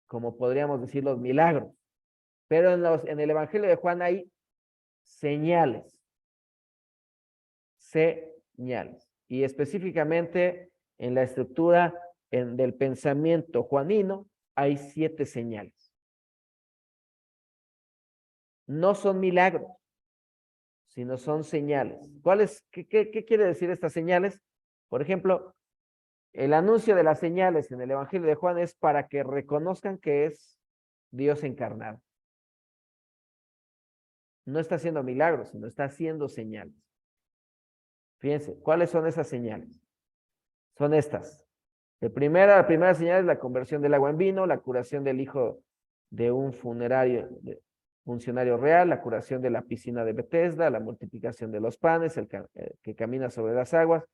S1: como podríamos decir, los milagros, pero en el evangelio de Juan hay señales. Señales. Y específicamente en la estructura del pensamiento juanino hay 7 señales. No son milagros, sino son señales. ¿Qué quiere decir estas señales? Por ejemplo, el anuncio de las señales en el Evangelio de Juan es para que reconozcan que es Dios encarnado. No está haciendo milagros, sino está haciendo señales. Fíjense, ¿cuáles son esas señales? Son estas. La primera señal es la conversión del agua en vino, la curación del hijo de un funcionario real, la curación de la piscina de Bethesda, la multiplicación de los panes, el que camina sobre las aguas,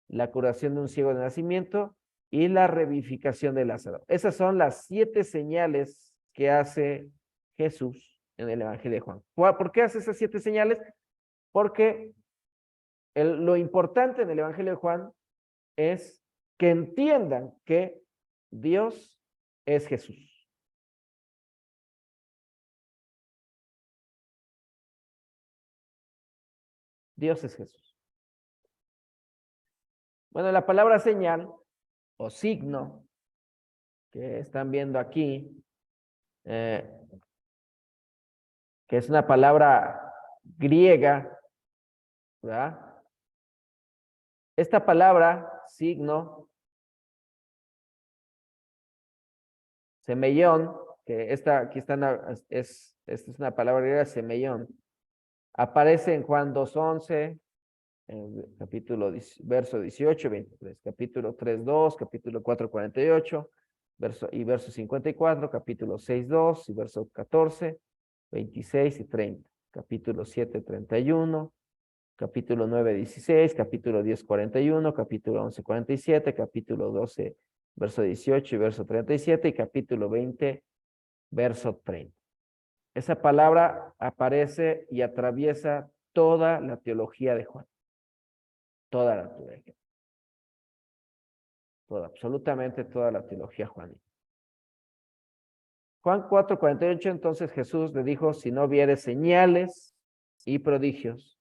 S1: la curación de un ciego de nacimiento y la revivificación de Lázaro. Esas son las 7 señales que hace Jesús en el Evangelio de Juan. ¿Por qué hace esas 7 señales? Porque lo importante en el Evangelio de Juan es que entiendan que Dios es Jesús. Dios es Jesús. Bueno, la palabra señal o signo que están viendo aquí, que es una palabra griega, ¿verdad? Esta palabra, signo, semellón, que aquí es una palabra griega, semellón, aparece en Juan 2:11, capítulo verso 18, 23, capítulo 3:2, capítulo 4:48, verso 54, capítulo 6:2 y verso 14, 26 y 30, capítulo 7:31, capítulo 9:16, capítulo 10:41, capítulo 11:47, capítulo 12, verso 18 y verso 37 y capítulo 20, verso 30. Esa palabra aparece y atraviesa toda la teología de Juan. Toda la teología. Absolutamente toda la teología juanina. Juan 4:48, entonces Jesús le dijo, si no vieres señales y prodigios,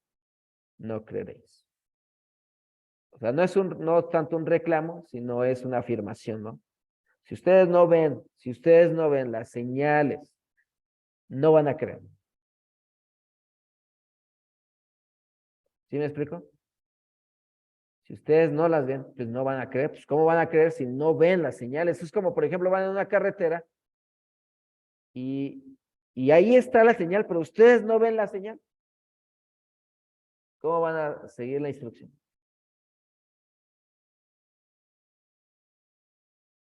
S1: no creeréis. O sea, no tanto un reclamo, sino es una afirmación, ¿no? Si ustedes no ven las señales, no van a creer. ¿Sí me explico? Si ustedes no las ven, pues no van a creer. Pues ¿cómo van a creer si no ven las señales? Es como, por ejemplo, van en una carretera y ahí está la señal, pero ustedes no ven la señal. ¿Cómo van a seguir la instrucción?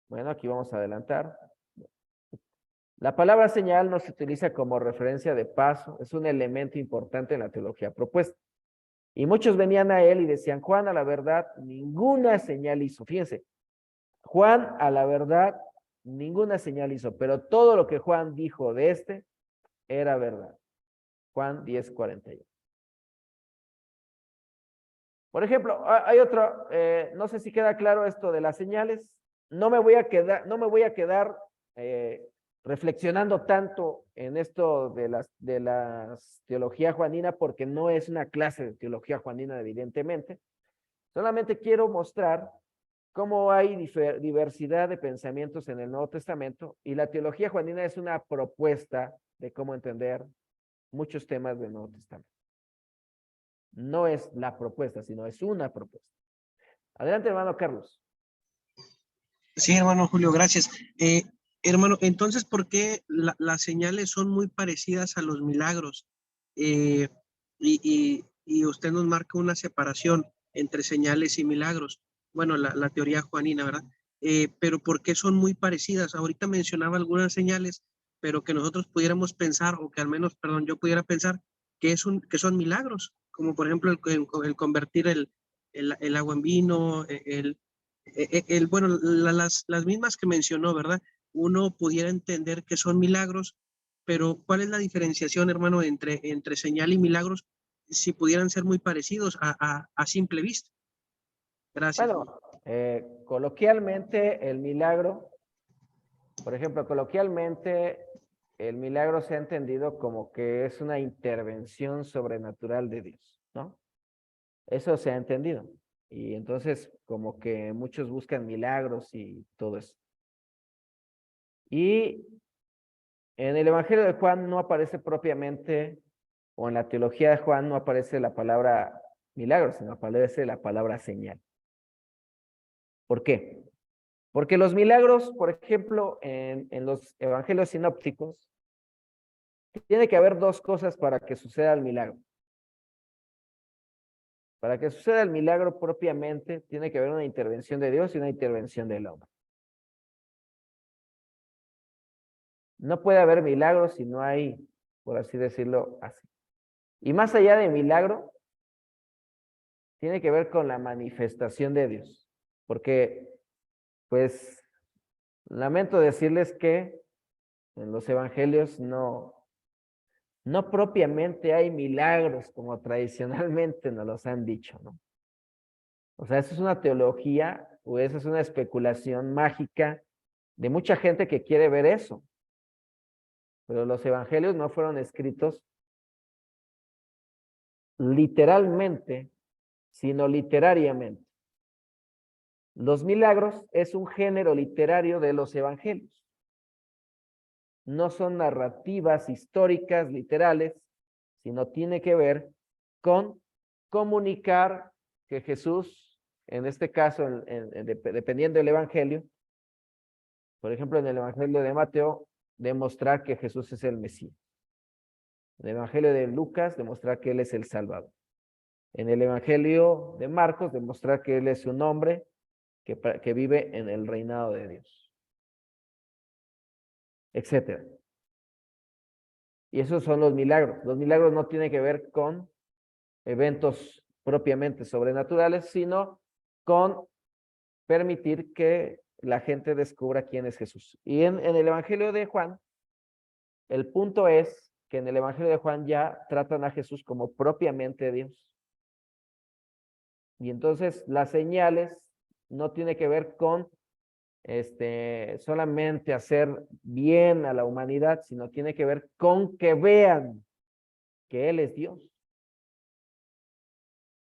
S1: Bueno, aquí vamos a adelantar. La palabra señal no se utiliza como referencia de paso, es un elemento importante en la teología propuesta. Y muchos venían a él y decían, Juan, a la verdad, ninguna señal hizo. Fíjense, Juan, a la verdad, ninguna señal hizo, pero todo lo que Juan dijo de este era verdad. Juan 10:41. Por ejemplo, hay otro, no sé si queda claro esto de las señales. No me voy a quedar reflexionando tanto en esto de las teología juanina, porque no es una clase de teología juanina, evidentemente. Solamente quiero mostrar cómo hay diversidad de pensamientos en el Nuevo Testamento, y la teología juanina es una propuesta de cómo entender muchos temas del Nuevo Testamento. No es la propuesta, sino es una propuesta. Adelante, hermano Carlos.
S8: Sí, hermano Julio, gracias. Hermano, entonces, ¿por qué las señales son muy parecidas a los milagros? Y usted nos marca una separación entre señales y milagros. Bueno, la teoría juanina, ¿verdad? Pero ¿por qué son muy parecidas? Ahorita mencionaba algunas señales, pero que nosotros pudiéramos pensar, o que al menos, perdón, yo pudiera pensar que son milagros, como por ejemplo el convertir el agua en vino, bueno, las mismas que mencionó, ¿verdad? Uno pudiera entender que son milagros, pero ¿cuál es la diferenciación, hermano, entre señal y milagros, si pudieran ser muy parecidos a simple vista? Gracias.
S1: Bueno, coloquialmente el milagro, por ejemplo, coloquialmente el milagro se ha entendido como que es una intervención sobrenatural de Dios, ¿no? Eso se ha entendido. Y entonces como que muchos buscan milagros y todo eso. Y en el Evangelio de Juan no aparece propiamente, o en la teología de Juan no aparece la palabra milagro, sino aparece la palabra señal. ¿Por qué? Porque los milagros, por ejemplo, en los evangelios sinópticos, tiene que haber dos cosas para que suceda el milagro. Para que suceda el milagro propiamente, tiene que haber una intervención de Dios y una intervención del hombre. No puede haber milagros si no hay, por así decirlo, así. Y más allá de milagro, tiene que ver con la manifestación de Dios. Porque, pues, lamento decirles que en los evangelios no propiamente hay milagros como tradicionalmente nos los han dicho, ¿no? O sea, esa es una teología o esa es una especulación mágica de mucha gente que quiere ver eso. Pero los evangelios no fueron escritos literalmente, sino literariamente. Los milagros es un género literario de los evangelios. No son narrativas históricas, literales, sino tiene que ver con comunicar que Jesús, en este caso, dependiendo del evangelio, por ejemplo, en el evangelio de Mateo, demostrar que Jesús es el Mesías. En el evangelio de Lucas, demostrar que Él es el Salvador. En el evangelio de Marcos, demostrar que Él es un hombre que vive en el reinado de Dios, etcétera. Y esos son los milagros. Los milagros no tienen que ver con eventos propiamente sobrenaturales, sino con permitir que la gente descubra quién es Jesús. Y en el Evangelio de Juan, el punto es que en el Evangelio de Juan ya tratan a Jesús como propiamente Dios. Y entonces las señales no tiene que ver con solamente hacer bien a la humanidad, sino tiene que ver con que vean que Él es Dios.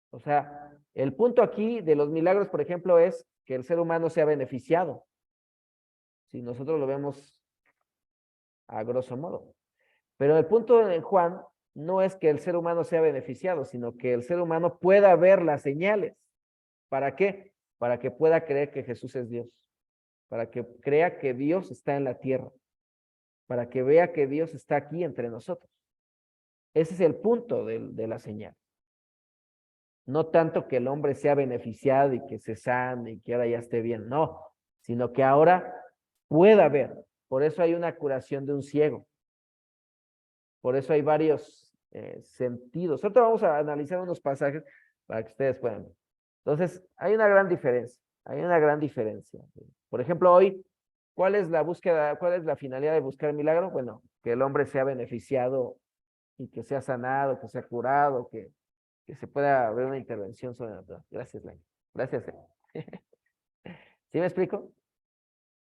S1: O sea, el punto aquí de los milagros, por ejemplo, es que el ser humano sea beneficiado. Si nosotros lo vemos a grosso modo. Pero el punto de Juan no es que el ser humano sea beneficiado, sino que el ser humano pueda ver las señales. ¿Para qué? Para que pueda creer que Jesús es Dios. Para que crea que Dios está en la tierra. Para que vea que Dios está aquí entre nosotros. Ese es el punto de la señal. No tanto que el hombre sea beneficiado y que se sane y que ahora ya esté bien, no, sino que ahora pueda ver Por eso hay una curación de un ciego. Por eso hay varios sentidos. Ahorita vamos a analizar unos pasajes para que ustedes puedan ver. Entonces, hay una gran diferencia. Hay una gran diferencia. Por ejemplo, hoy, ¿cuál es la búsqueda, cuál es la finalidad de buscar el milagro? Bueno, que el hombre sea beneficiado y que sea sanado, que sea curado, que se pueda ver una intervención sobrenatural. Gracias, Lain. Gracias. ¿Sí me explico?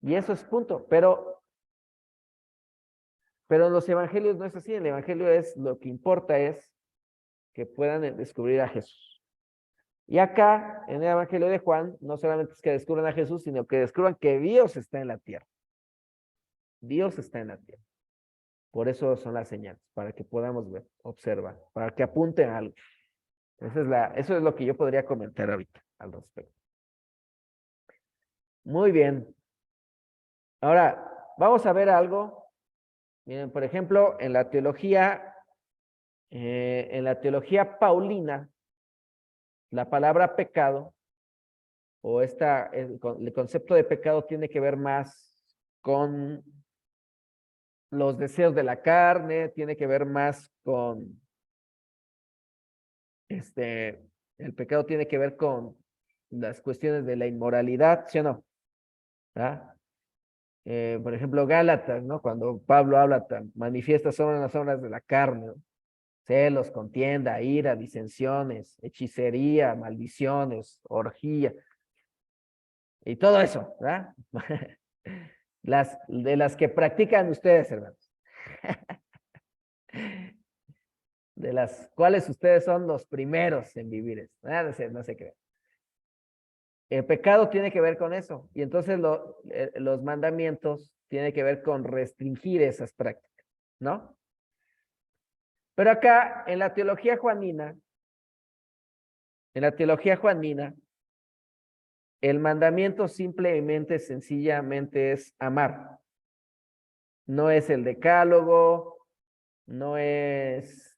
S1: Y eso es punto. Pero en los evangelios no es así. En el evangelio es, lo que importa es que puedan descubrir a Jesús. Y acá, en el evangelio de Juan, no solamente es que descubran a Jesús, sino que descubran que Dios está en la tierra. Dios está en la tierra. Por eso son las señales, para que podamos ver, observar, para que apunten a algo. Eso es lo que yo podría comentar ahorita al respecto. Muy bien. Ahora, vamos a ver algo. Miren, por ejemplo, en la teología paulina, la palabra pecado, o el concepto de pecado tiene que ver más con los deseos de la carne, tiene que ver más con, el pecado tiene que ver con las cuestiones de la inmoralidad, ¿sí o no? ¿Ah? Por ejemplo, Gálatas, ¿no? Cuando Pablo habla, manifiesta sobre las obras de la carne, ¿no? Celos, contienda, ira, disensiones, hechicería, maldiciones, orgía, y todo eso, ¿verdad? De las que practican ustedes, hermanos. De las cuales ustedes son los primeros en vivir eso. No se crean. El pecado tiene que ver con eso. Y entonces los mandamientos tienen que ver con restringir esas prácticas, ¿no? Pero acá, en la teología juanina, el mandamiento simplemente, sencillamente es amar. No es el decálogo, no es,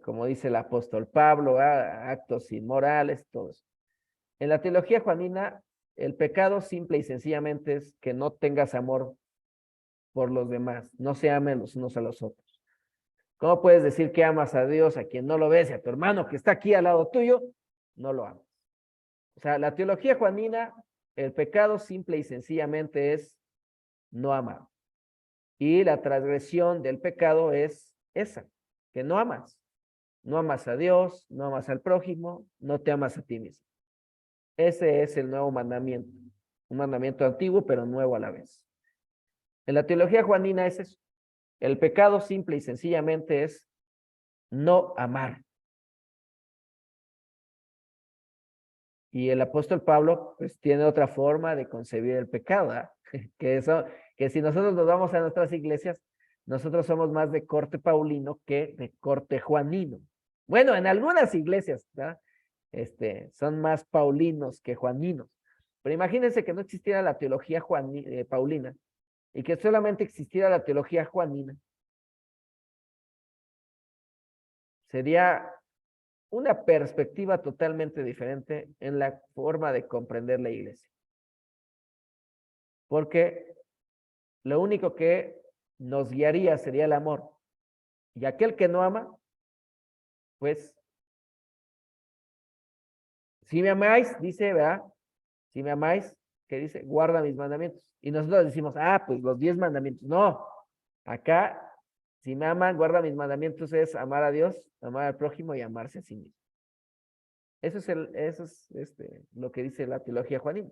S1: como dice el apóstol Pablo, actos inmorales, todo eso. En la teología juanina, el pecado simple y sencillamente es que no tengas amor por los demás, no se amen los unos a los otros. ¿Cómo puedes decir que amas a Dios a quien no lo ves y a tu hermano que está aquí al lado tuyo? No lo amas. O sea, la teología juanina, el pecado simple y sencillamente es no amar. Y la transgresión del pecado es esa, que no amas. No amas a Dios, no amas al prójimo, no te amas a ti mismo. Ese es el nuevo mandamiento. Un mandamiento antiguo, pero nuevo a la vez. En la teología juanina es eso. El pecado simple y sencillamente es no amar. Y el apóstol Pablo, pues, tiene otra forma de concebir el pecado, ¿eh? Que si nosotros nos vamos a nuestras iglesias, nosotros somos más de corte paulino que de corte juanino. Bueno, en algunas iglesias, ¿verdad? Son más paulinos que juaninos. Pero imagínense que no existiera la teología paulina y que solamente existiera la teología juanina. Sería una perspectiva totalmente diferente en la forma de comprender la iglesia. Porque lo único que nos guiaría sería el amor. Y aquel que no ama, pues, si me amáis, dice, ¿verdad? Si me amáis, ¿qué dice? Guarda mis mandamientos. Y nosotros decimos, pues los 10 mandamientos. No, acá, si me aman, guarda mis mandamientos, es amar a Dios, amar al prójimo y amarse a sí mismo. Eso es lo que dice la teología juanina.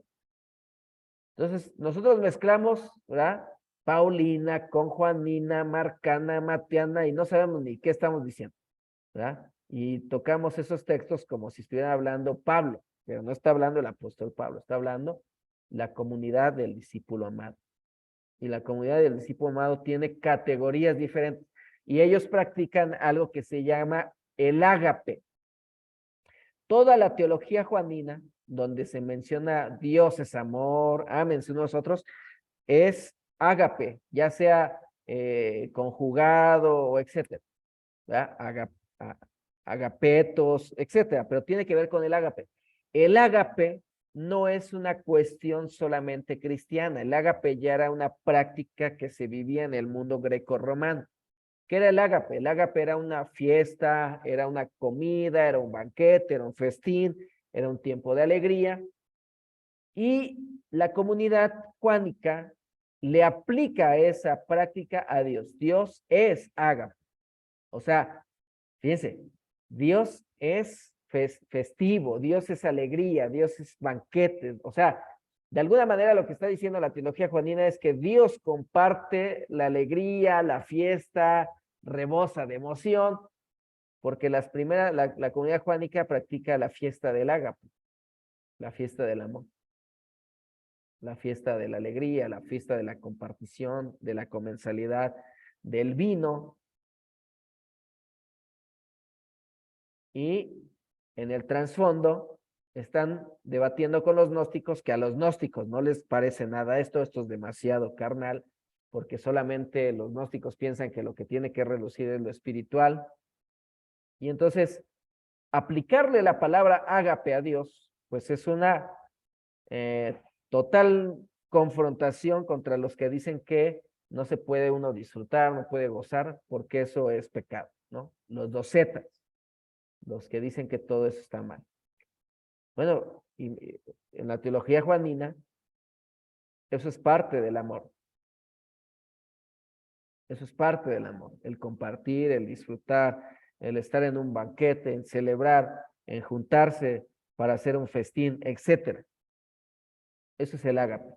S1: Entonces, nosotros mezclamos, ¿verdad? Paulina con juanina, marcana, mateana, y no sabemos ni qué estamos diciendo, ¿verdad? Y tocamos esos textos como si estuviera hablando Pablo, pero no está hablando el apóstol Pablo, está hablando la comunidad del discípulo amado. Y la comunidad del discípulo amado tiene categorías diferentes, y ellos practican algo que se llama el ágape. Toda la teología juanina, donde se menciona Dios es amor, ámense unos a otros, es ágape, ya sea conjugado o etcétera, ¿verdad? Agapetos, etcétera, pero tiene que ver con el ágape. El ágape no es una cuestión solamente cristiana. El ágape ya era una práctica que se vivía en el mundo greco-romano. ¿Qué era el ágape? El ágape era una fiesta, era una comida, era un banquete, era un festín, era un tiempo de alegría. Y la comunidad juánica le aplica esa práctica a Dios. Dios es ágape. O sea, fíjense, Dios es festivo, Dios es alegría, Dios es banquete. O sea, de alguna manera lo que está diciendo la teología juanina es que Dios comparte la alegría, la fiesta, rebosa de emoción, porque la comunidad juánica practica la fiesta del ágape, la fiesta del amor, la fiesta de la alegría, la fiesta de la compartición, de la comensalidad, del vino. Y en el trasfondo están debatiendo con los gnósticos, que a los gnósticos no les parece nada esto es demasiado carnal, porque solamente los gnósticos piensan que lo que tiene que relucir es lo espiritual. Y entonces, aplicarle la palabra ágape a Dios, pues es una total confrontación contra los que dicen que no se puede uno disfrutar, no puede gozar, porque eso es pecado, ¿no? Los docetas, los que dicen que todo eso está mal. Bueno, y en la teología juanina, eso es parte del amor. Eso es parte del amor, el compartir, el disfrutar, el estar en un banquete, en celebrar, en juntarse para hacer un festín, etcétera. Eso es el ágape.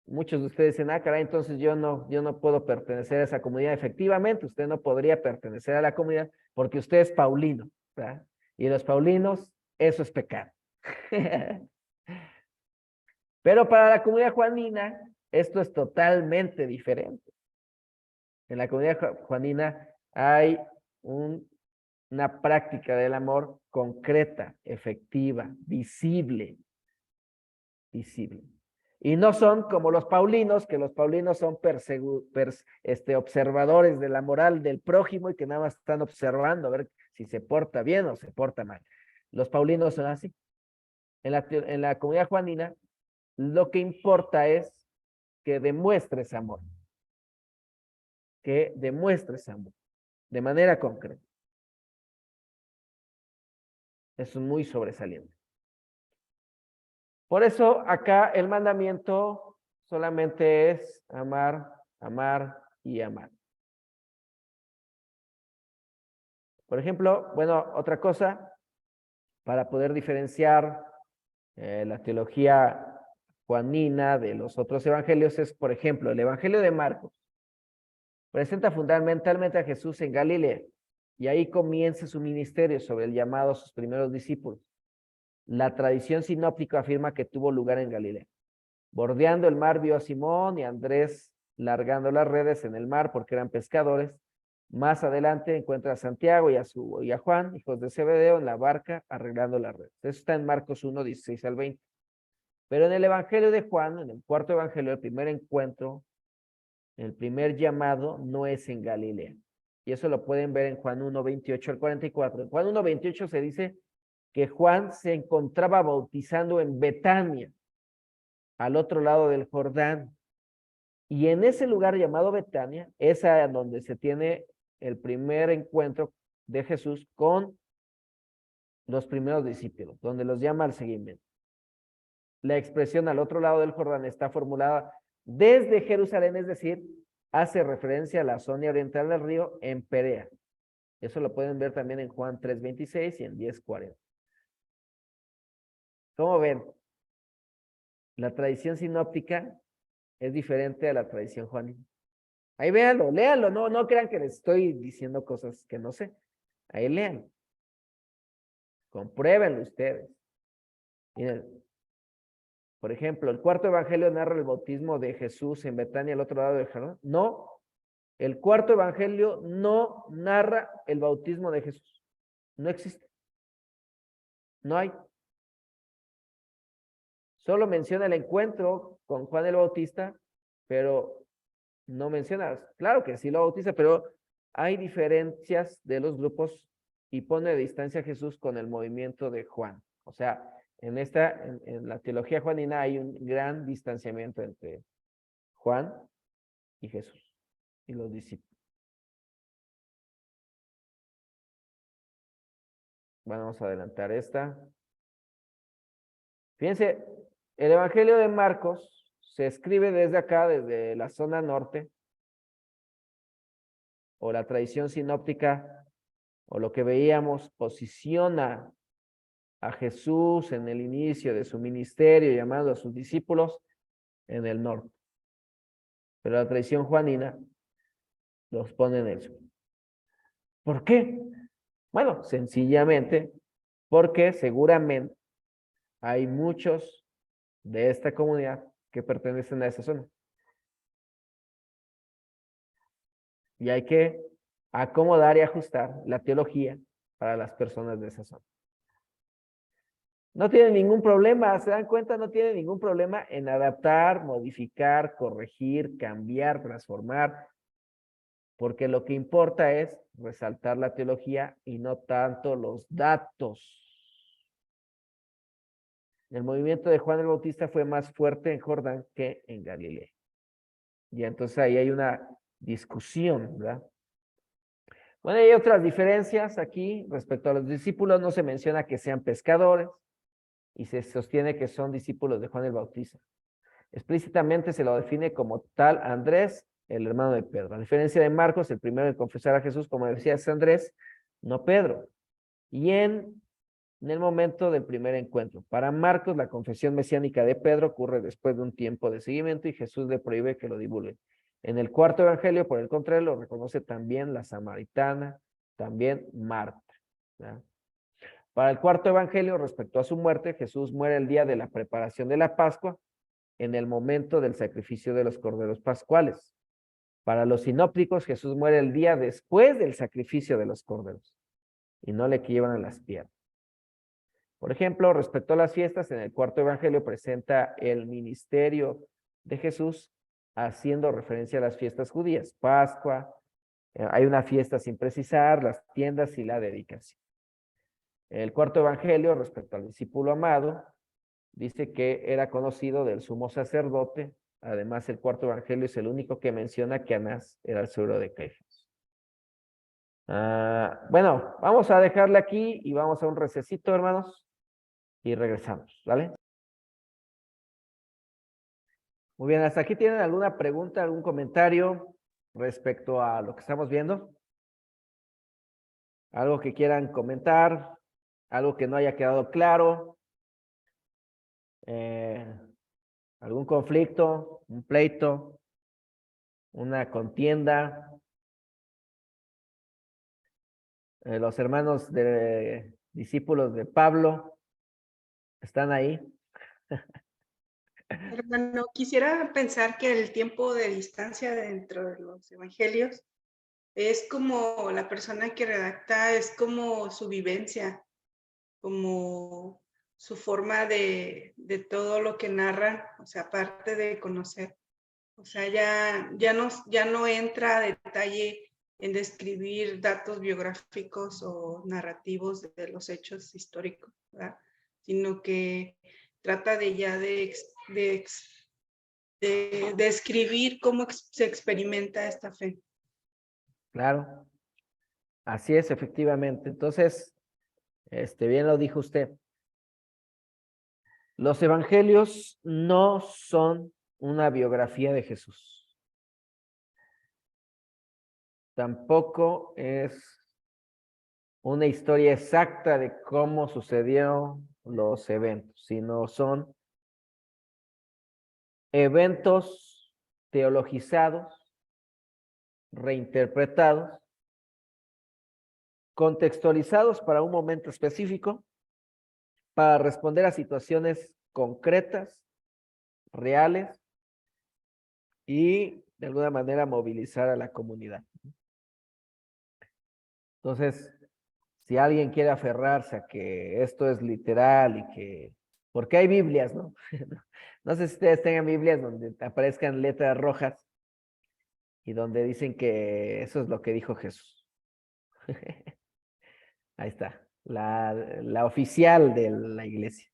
S1: Muchos de ustedes dicen, caray, entonces yo no puedo pertenecer a esa comunidad. Efectivamente, usted no podría pertenecer a la comunidad porque usted es paulino, ¿verdad? Y los paulinos, eso es pecado. Pero para la comunidad juanina, esto es totalmente diferente. En la comunidad juanina hay una práctica del amor concreta, efectiva, visible. Y no son como los paulinos, que los paulinos son observadores de la moral del prójimo y que nada más están observando a ver si se porta bien o se porta mal. Los paulinos son así. En la comunidad juanina, lo que importa es que demuestres amor. Que demuestres amor de manera concreta. Es muy sobresaliente. Por eso acá el mandamiento solamente es amar, amar y amar. Por ejemplo, bueno, otra cosa, para poder diferenciar la teología juanina de los otros evangelios es, por ejemplo, el evangelio de Marcos presenta fundamentalmente a Jesús en Galilea y ahí comienza su ministerio sobre el llamado a sus primeros discípulos. La tradición sinóptica afirma que tuvo lugar en Galilea. Bordeando el mar vio a Simón y a Andrés largando las redes en el mar porque eran pescadores. Más adelante encuentra a Santiago y a Juan, hijos de Zebedeo, en la barca arreglando las redes. Eso está en Marcos 1, 16 al 20. Pero en el evangelio de Juan, en el cuarto evangelio, el primer encuentro, el primer llamado no es en Galilea. Y eso lo pueden ver en Juan 1, 28 al 44. En Juan 1, 28 se dice que Juan se encontraba bautizando en Betania, al otro lado del Jordán. Y en ese lugar llamado Betania, es a donde se tiene el primer encuentro de Jesús con los primeros discípulos, donde los llama al seguimiento. La expresión al otro lado del Jordán está formulada desde Jerusalén, es decir, hace referencia a la zona oriental del río en Perea. Eso lo pueden ver también en Juan 3:26 y en 10:40. ¿Cómo ven? La tradición sinóptica es diferente a la tradición juanina. Ahí véanlo, léanlo, no crean que les estoy diciendo cosas que no sé. Ahí léanlo. Compruébenlo ustedes. Miren, por ejemplo, el cuarto evangelio narra el bautismo de Jesús en Betania, al otro lado del Jordán. No, el cuarto evangelio no narra el bautismo de Jesús. No existe. No hay. Solo menciona el encuentro con Juan el Bautista, pero no menciona, claro que sí lo bautiza, pero hay diferencias de los grupos y pone de distancia a Jesús con el movimiento de Juan. O sea, en la teología juanina hay un gran distanciamiento entre Juan y Jesús y los discípulos. Bueno, vamos a adelantar esta. Fíjense, el Evangelio de Marcos se escribe desde acá, desde la zona norte, o la tradición sinóptica, o lo que veíamos, posiciona a Jesús en el inicio de su ministerio, llamando a sus discípulos en el norte. Pero la tradición juanina los pone en el sur. ¿Por qué? Bueno, sencillamente porque seguramente hay muchos de esta comunidad que pertenecen a esa zona. Y hay que acomodar y ajustar la teología para las personas de esa zona. No tiene ningún problema, ¿se dan cuenta? No tiene ningún problema en adaptar, modificar, corregir, cambiar, transformar, porque lo que importa es resaltar la teología y no tanto los datos. El movimiento de Juan el Bautista fue más fuerte en Jordán que en Galilea. Y entonces ahí hay una discusión, ¿verdad? Bueno, hay otras diferencias aquí respecto a los discípulos. No se menciona que sean pescadores y se sostiene que son discípulos de Juan el Bautista. Explícitamente se lo define como tal Andrés, el hermano de Pedro. A diferencia de Marcos, el primero en confesar a Jesús, como decía, es Andrés, no Pedro. Y en el momento del primer encuentro. Para Marcos, la confesión mesiánica de Pedro ocurre después de un tiempo de seguimiento y Jesús le prohíbe que lo divulgue. En el cuarto evangelio, por el contrario, lo reconoce también la samaritana, también Marta, ¿verdad? Para el cuarto evangelio, respecto a su muerte, Jesús muere el día de la preparación de la Pascua, en el momento del sacrificio de los corderos pascuales. Para los sinópticos, Jesús muere el día después del sacrificio de los corderos y no le quiebran las piernas. Por ejemplo, respecto a las fiestas, en el cuarto evangelio presenta el ministerio de Jesús haciendo referencia a las fiestas judías, Pascua, hay una fiesta sin precisar, las tiendas y la dedicación. El cuarto evangelio, respecto al discípulo amado, dice que era conocido del sumo sacerdote. Además, el cuarto evangelio es el único que menciona que Anás era el suegro de Caifás. Bueno, vamos a dejarle aquí y vamos a un recesito, hermanos, y regresamos, ¿vale? Muy bien, ¿hasta aquí tienen alguna pregunta, algún comentario respecto a lo que estamos viendo? ¿Algo que quieran comentar? ¿Algo que no haya quedado claro? ¿Algún conflicto? ¿Un pleito? ¿Una contienda? Los hermanos discípulos de Pablo están ahí.
S7: Hermano, quisiera pensar que el tiempo de distancia dentro de los evangelios es como la persona que redacta, es como su vivencia, como su forma de todo lo que narra, o sea, aparte de conocer. O sea, ya no entra a detalle en describir datos biográficos o narrativos de los hechos históricos, ¿verdad? Sino que trata de describir cómo se experimenta esta fe.
S1: Claro, así es, efectivamente. Entonces, bien lo dijo usted. Los evangelios no son una biografía de Jesús. Tampoco es una historia exacta de cómo sucedieron los eventos, sino son eventos teologizados, reinterpretados, contextualizados para un momento específico, para responder a situaciones concretas, reales, y de alguna manera movilizar a la comunidad. Entonces, si alguien quiere aferrarse a que esto es literal y que... Porque hay Biblias, ¿no? No sé si ustedes tengan Biblias donde aparezcan letras rojas y donde dicen que eso es lo que dijo Jesús. Ahí está, la oficial de la iglesia.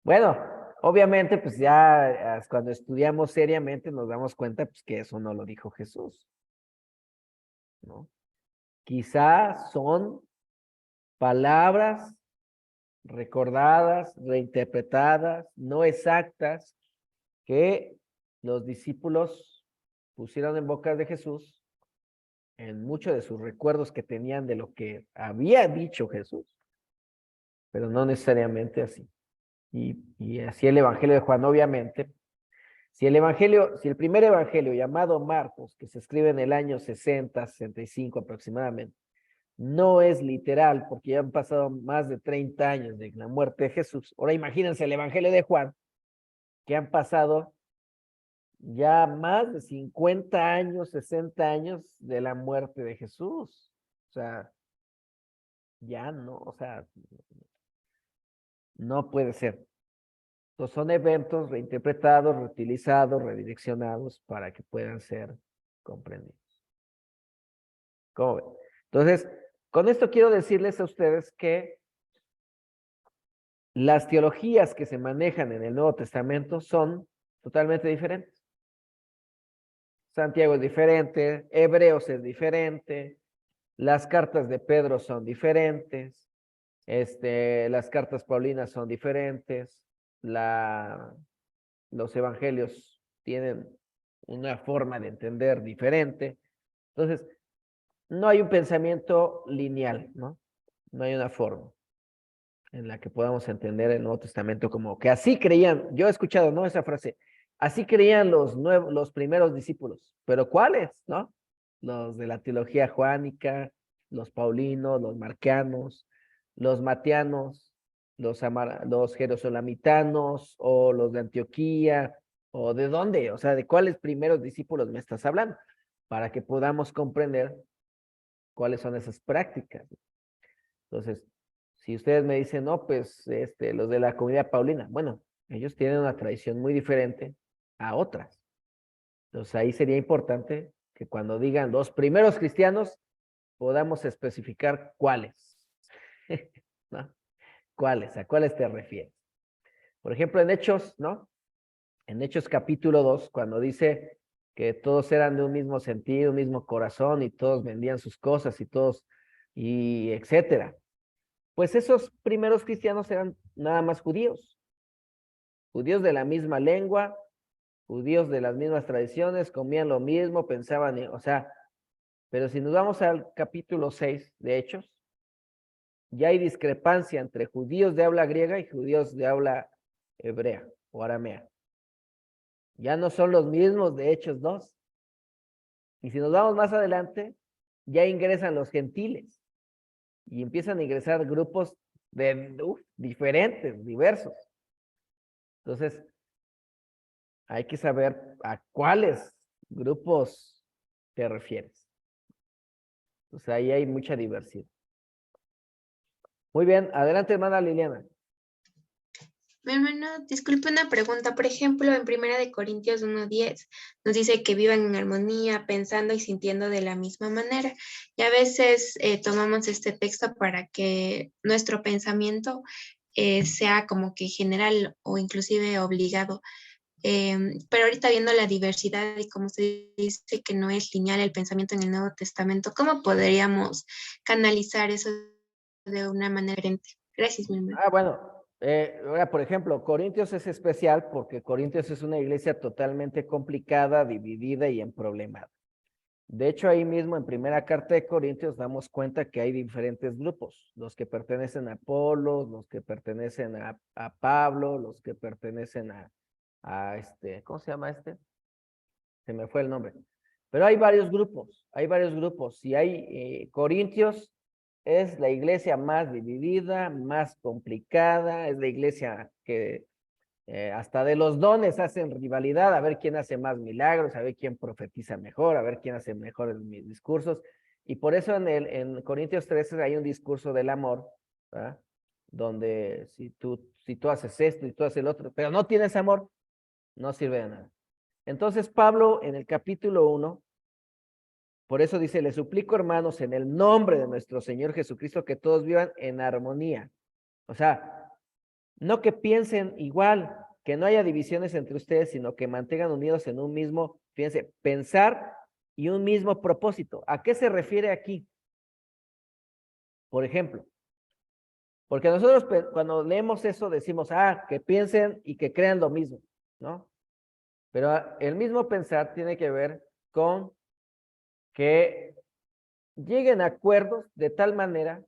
S1: Bueno, obviamente, pues ya cuando estudiamos seriamente nos damos cuenta pues, que eso no lo dijo Jesús, ¿no? Quizá son palabras recordadas, reinterpretadas, no exactas, que los discípulos pusieron en boca de Jesús en muchos de sus recuerdos que tenían de lo que había dicho Jesús, pero no necesariamente así. Y así el Evangelio de Juan, obviamente, si el primer evangelio llamado Marcos, que se escribe en el año 60, 65 aproximadamente, no es literal, porque ya han pasado más de 30 años de la muerte de Jesús. Ahora imagínense el evangelio de Juan, que han pasado ya más de 50 años, 60 años de la muerte de Jesús. O sea, ya no, o sea, no puede ser. Entonces son eventos reinterpretados, reutilizados, redireccionados para que puedan ser comprendidos. ¿Cómo ven? Entonces, con esto quiero decirles a ustedes que las teologías que se manejan en el Nuevo Testamento son totalmente diferentes. Santiago es diferente, Hebreos es diferente, las cartas de Pedro son diferentes, las cartas paulinas son diferentes, los evangelios tienen una forma de entender diferente. Entonces, no hay un pensamiento lineal, ¿no? No hay una forma en la que podamos entender el Nuevo Testamento como que así creían. Yo he escuchado, ¿no? Esa frase. Así creían los primeros discípulos. ¿Pero cuáles, no? Los de la teología juánica, los paulinos, los marquianos, los matianos, los jerosolamitanos, o los de Antioquía, o de dónde, o sea, de cuáles primeros discípulos me estás hablando, para que podamos comprender cuáles son esas prácticas. Entonces, si ustedes me dicen, no, pues los de la comunidad paulina, bueno, ellos tienen una tradición muy diferente a otras. Entonces, ahí sería importante que cuando digan los primeros cristianos, podamos especificar cuáles. ¿No? ¿Cuáles? ¿A cuáles te refieres? Por ejemplo, en Hechos, ¿no? En Hechos capítulo 2, cuando dice que todos eran de un mismo sentido, un mismo corazón, y todos vendían sus cosas y todos, y etcétera. Pues esos primeros cristianos eran nada más judíos. Judíos de la misma lengua, judíos de las mismas tradiciones, comían lo mismo, pensaban, o sea, pero si nos vamos al capítulo 6 de Hechos, ya hay discrepancia entre judíos de habla griega y judíos de habla hebrea o aramea. Ya no son los mismos de Hechos 2. Y si nos vamos más adelante, ya ingresan los gentiles y empiezan a ingresar grupos diferentes, diversos. Entonces, hay que saber a cuáles grupos te refieres. Entonces, ahí hay mucha diversidad. Muy bien, adelante, hermana Liliana.
S6: Mi hermano, disculpe una pregunta. Por ejemplo, en 1 de Corintios 1:10 nos dice que vivan en armonía, pensando y sintiendo de la misma manera. Y a veces tomamos este texto para que nuestro pensamiento sea como que general o inclusive obligado. Pero ahorita viendo la diversidad y como se dice que no es lineal el pensamiento en el Nuevo Testamento, ¿cómo podríamos canalizar eso de una manera diferente? Gracias, mi hermano.
S1: Bueno, ahora, por ejemplo, Corintios es especial porque Corintios es una iglesia totalmente complicada, dividida y emproblemada. De hecho, ahí mismo en primera carta de Corintios damos cuenta que hay diferentes grupos, los que pertenecen a Apolos, los que pertenecen a Pablo, los que pertenecen a ¿cómo se llama este? Se me fue el nombre. Pero hay varios grupos, y hay Corintios es la iglesia más dividida, más complicada, es la iglesia que hasta de los dones hacen rivalidad, a ver quién hace más milagros, a ver quién profetiza mejor, a ver quién hace mejores discursos. Y por eso en Corintios 13 hay un discurso del amor, ¿verdad? Donde si tú haces esto y tú haces el otro, pero no tienes amor, no sirve de nada. Entonces Pablo en el capítulo 1 Por eso dice, les suplico, hermanos, en el nombre de nuestro Señor Jesucristo, que todos vivan en armonía. O sea, no que piensen igual, que no haya divisiones entre ustedes, sino que mantengan unidos en un mismo, fíjense, pensar y un mismo propósito. ¿A qué se refiere aquí? Por ejemplo, porque nosotros cuando leemos eso decimos, que piensen y que crean lo mismo, ¿no? Pero el mismo pensar tiene que ver con que lleguen a acuerdos de tal manera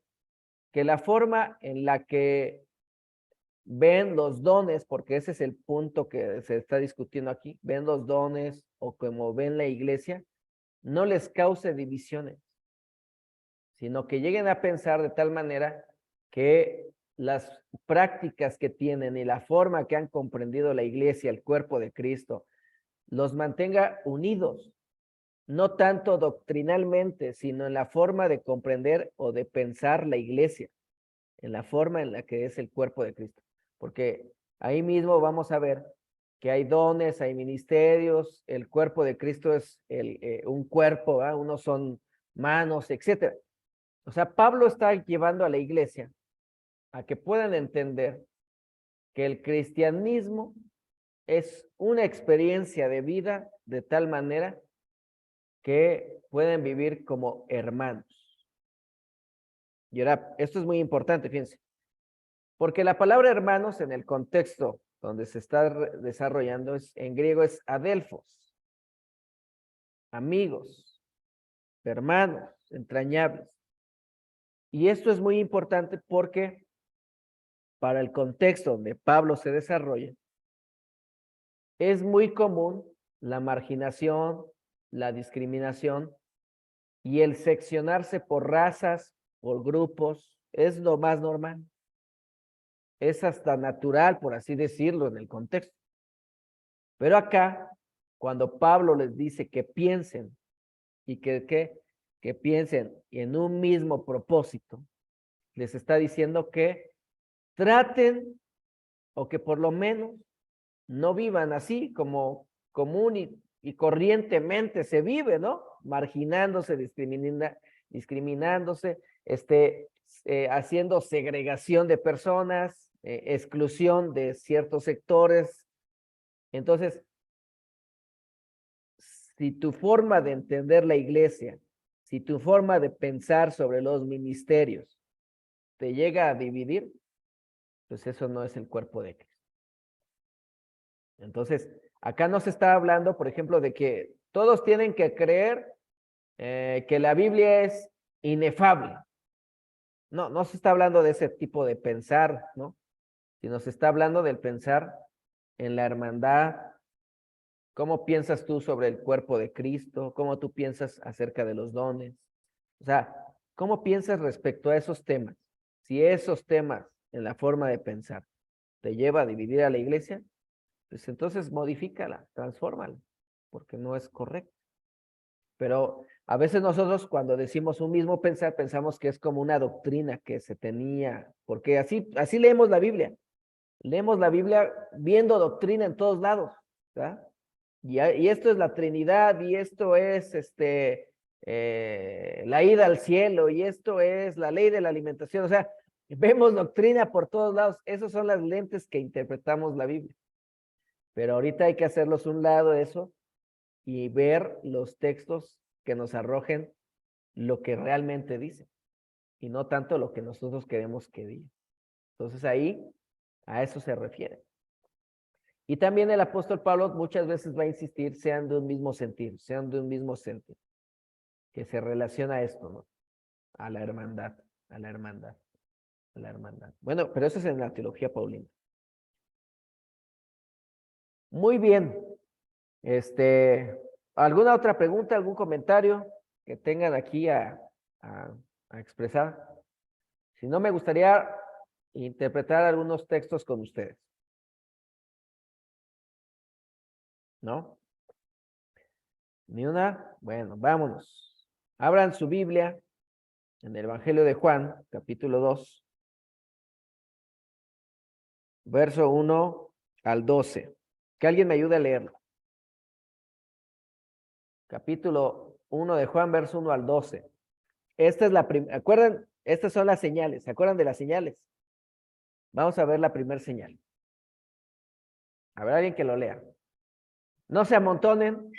S1: que la forma en la que ven los dones, porque ese es el punto que se está discutiendo aquí, ven los dones o como ven la iglesia, no les cause divisiones, sino que lleguen a pensar de tal manera que las prácticas que tienen y la forma que han comprendido la iglesia, el cuerpo de Cristo, los mantenga unidos, no tanto doctrinalmente, sino en la forma de comprender o de pensar la iglesia, en la forma en la que es el cuerpo de Cristo. Porque ahí mismo vamos a ver que hay dones, hay ministerios, el cuerpo de Cristo es un cuerpo, ¿verdad? Unos son manos, etcétera. O sea, Pablo está llevando a la iglesia a que puedan entender que el cristianismo es una experiencia de vida de tal manera que pueden vivir como hermanos. Y ahora, esto es muy importante, fíjense, porque la palabra hermanos en el contexto donde se está desarrollando en griego es adelphos, amigos, hermanos, entrañables. Y esto es muy importante porque para el contexto donde Pablo se desarrolla, es muy común la marginación, la discriminación y el seccionarse por razas, por grupos, es lo más normal. Es hasta natural, por así decirlo, en el contexto. Pero acá, cuando Pablo les dice que piensen y que piensen en un mismo propósito, les está diciendo que traten o que por lo menos no vivan así como común y corrientemente se vive, ¿no? Marginándose, discriminándose, haciendo segregación de personas, exclusión de ciertos sectores. Entonces, si tu forma de entender la iglesia, si tu forma de pensar sobre los ministerios te llega a dividir, pues eso no es el cuerpo de Cristo. Entonces, acá no se está hablando, por ejemplo, de que todos tienen que creer que la Biblia es inefable. No, no se está hablando de ese tipo de pensar, ¿no? Sino se está hablando del pensar en la hermandad. ¿Cómo piensas tú sobre el cuerpo de Cristo? ¿Cómo tú piensas acerca de los dones? O sea, ¿cómo piensas respecto a esos temas? Si esos temas en la forma de pensar te lleva a dividir a la iglesia, pues entonces modifícala, transfórmala, porque no es correcto. Pero a veces nosotros cuando decimos un mismo pensar, pensamos que es como una doctrina que se tenía, porque así leemos la Biblia. Leemos la Biblia viendo doctrina en todos lados, ¿verdad? Y esto es la Trinidad, y esto es la ida al cielo, y esto es la ley de la alimentación. O sea, vemos doctrina por todos lados. Esas son las lentes que interpretamos la Biblia. Pero ahorita hay que hacerlos un lado eso y ver los textos que nos arrojen lo que realmente dice y no tanto lo que nosotros queremos que diga. Entonces ahí a eso se refiere. Y también el apóstol Pablo muchas veces va a insistir, sean de un mismo sentir, sean de un mismo sentir, que se relaciona a esto, ¿no? A la hermandad, a la hermandad, a la hermandad. Bueno, pero eso es en la teología paulina. Muy bien. ¿Alguna otra pregunta, algún comentario que tengan aquí a expresar? Si no, me gustaría interpretar algunos textos con ustedes. ¿No? ¿Ni una? Bueno, vámonos. Abran su Biblia en el Evangelio de Juan, capítulo 2, verso 1 al 12. Que alguien me ayude a leerlo. Capítulo 1 de Juan, verso 1 al 12. Esta es la primera, ¿acuerdan? Estas son las señales, ¿se acuerdan de las señales? Vamos a ver la primera señal. A ver, alguien que lo lea. No se amontonen.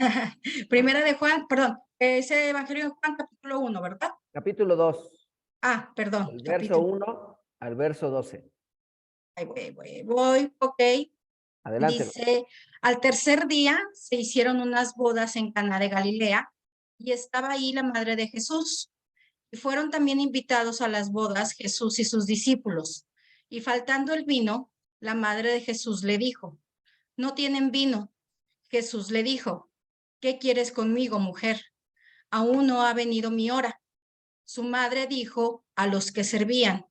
S4: Primera de Juan, perdón, ese Evangelio de Juan, capítulo 1, ¿verdad?
S1: Capítulo 2,
S4: Ah, perdón,
S1: el verso
S4: capítulo.
S1: 1 al verso 12.
S4: Ahí voy, ok.
S1: Adelante.
S4: Dice, al tercer día se hicieron unas bodas en Caná de Galilea y estaba ahí la madre de Jesús. Y fueron también invitados a las bodas Jesús y sus discípulos. Y faltando el vino, la madre de Jesús le dijo, no tienen vino. Jesús le dijo, ¿qué quieres conmigo, mujer? Aún no ha venido mi hora. Su madre dijo a los que servían,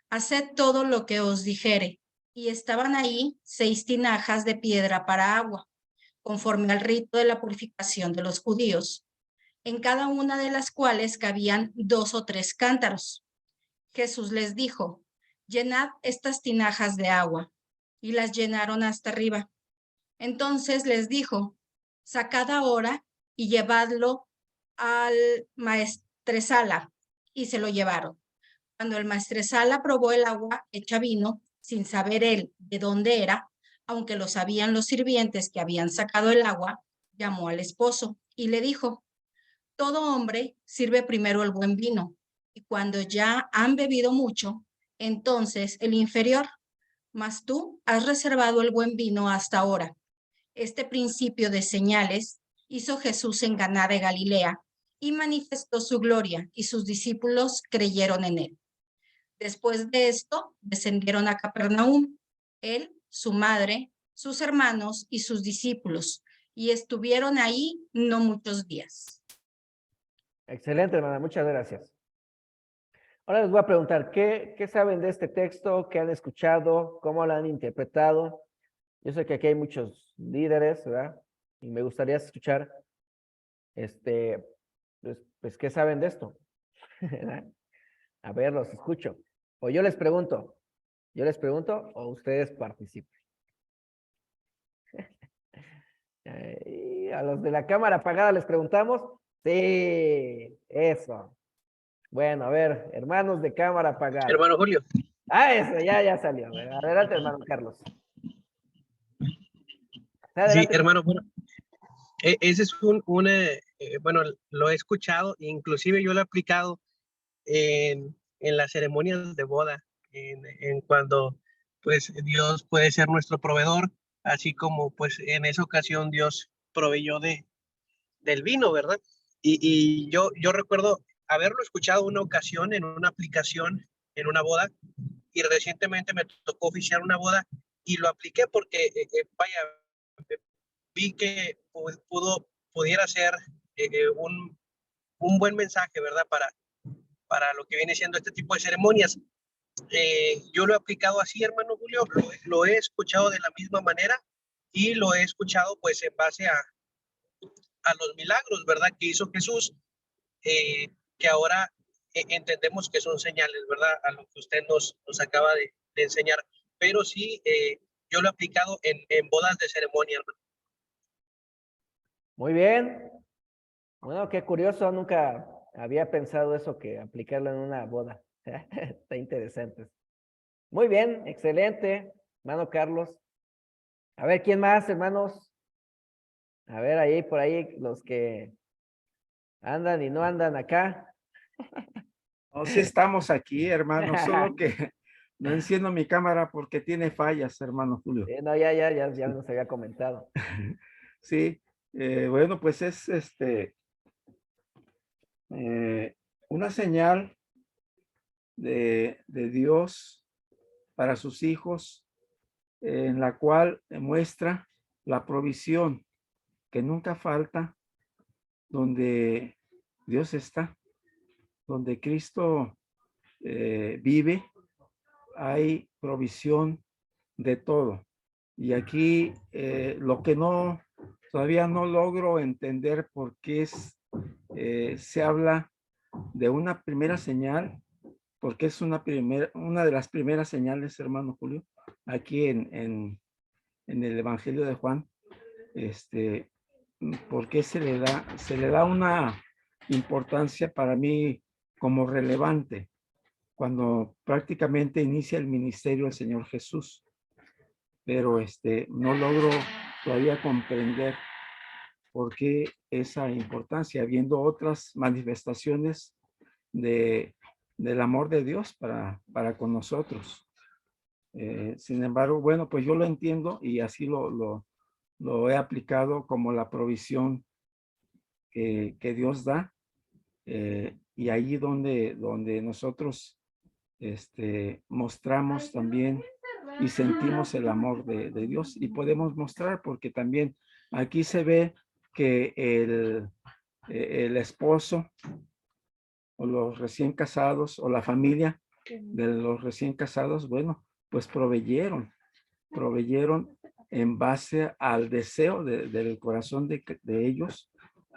S4: haced todo lo que os dijere. Y estaban ahí 6 tinajas de piedra para agua, conforme al rito de la purificación de los judíos, en cada una de las cuales cabían 2 o 3 cántaros. Jesús les dijo, llenad estas tinajas de agua, y las llenaron hasta arriba. Entonces les dijo, sacad ahora y llevadlo al maestresala, y se lo llevaron. Cuando el maestresala probó el agua hecha vino, sin saber él de dónde era, aunque lo sabían los sirvientes que habían sacado el agua, llamó al esposo y le dijo, todo hombre sirve primero el buen vino, y cuando ya han bebido mucho, entonces el inferior, mas tú has reservado el buen vino hasta ahora. Este principio de señales hizo Jesús en Caná de Galilea y manifestó su gloria, y sus discípulos creyeron en él. Después de esto, descendieron a Capernaum, él, su madre, sus hermanos y sus discípulos, y estuvieron ahí no muchos días.
S1: Excelente, hermana, muchas gracias. Ahora les voy a preguntar, ¿qué saben de este texto? ¿Qué han escuchado? ¿Cómo lo han interpretado? Yo sé que aquí hay muchos líderes, ¿verdad? Y me gustaría escuchar, pues, ¿qué saben de esto? A ver, los escucho. O yo les pregunto o ustedes participen. Y a los de la cámara apagada les preguntamos. Sí, eso. Bueno, a ver, hermanos de cámara apagada.
S8: Hermano Julio.
S1: Ah, eso, ya salió. Adelante, hermano Carlos. Adelante.
S8: Sí, hermano, bueno, ese es bueno, lo he escuchado, inclusive yo lo he aplicado en las ceremonias de boda, en cuando pues Dios puede ser nuestro proveedor, así como pues en esa ocasión Dios proveyó del vino, ¿verdad? Y yo recuerdo haberlo escuchado una ocasión en una aplicación en una boda, y recientemente me tocó oficiar una boda y lo apliqué porque, vaya, vi que pudiera ser un buen mensaje, ¿verdad? Para lo que viene siendo este tipo de ceremonias. Yo lo he aplicado así, hermano Julio, lo he escuchado de la misma manera y lo he escuchado pues en base a los milagros, ¿verdad? Que hizo Jesús, que ahora entendemos que son señales, ¿verdad? A lo que usted nos acaba de enseñar. Pero sí, yo lo he aplicado en bodas de ceremonia, hermano.
S1: Muy bien. Bueno, qué curioso, nunca había pensado eso, que aplicarlo en una boda. Está interesante. Muy bien, excelente, hermano Carlos. A ver, ¿quién más, hermanos? A ver, ahí, por ahí, los que andan y no andan acá.
S3: No, sí estamos aquí, hermano, solo que no enciendo mi cámara porque tiene fallas, hermano Julio.
S1: No, ya nos había comentado.
S3: Sí, bueno, pues es una señal de Dios para sus hijos, en la cual muestra la provisión que nunca falta, donde Dios está, donde Cristo vive, hay provisión de todo. Y aquí lo que todavía no logro entender por qué se habla de una primera señal, porque es una de las primeras señales, hermano Julio, aquí en el Evangelio de Juan, porque se le da importancia para mí como relevante cuando prácticamente inicia el ministerio del Señor Jesús. Pero no logro todavía comprender por qué esa importancia, habiendo otras manifestaciones del amor de Dios para con nosotros. Sin embargo, bueno, pues yo lo entiendo y así lo he aplicado como la provisión que Dios da, y ahí donde nosotros mostramos también y sentimos el amor de Dios, y podemos mostrar, porque también aquí se ve que el esposo o los recién casados o la familia de los recién casados, bueno, pues proveyeron en base al deseo del corazón de ellos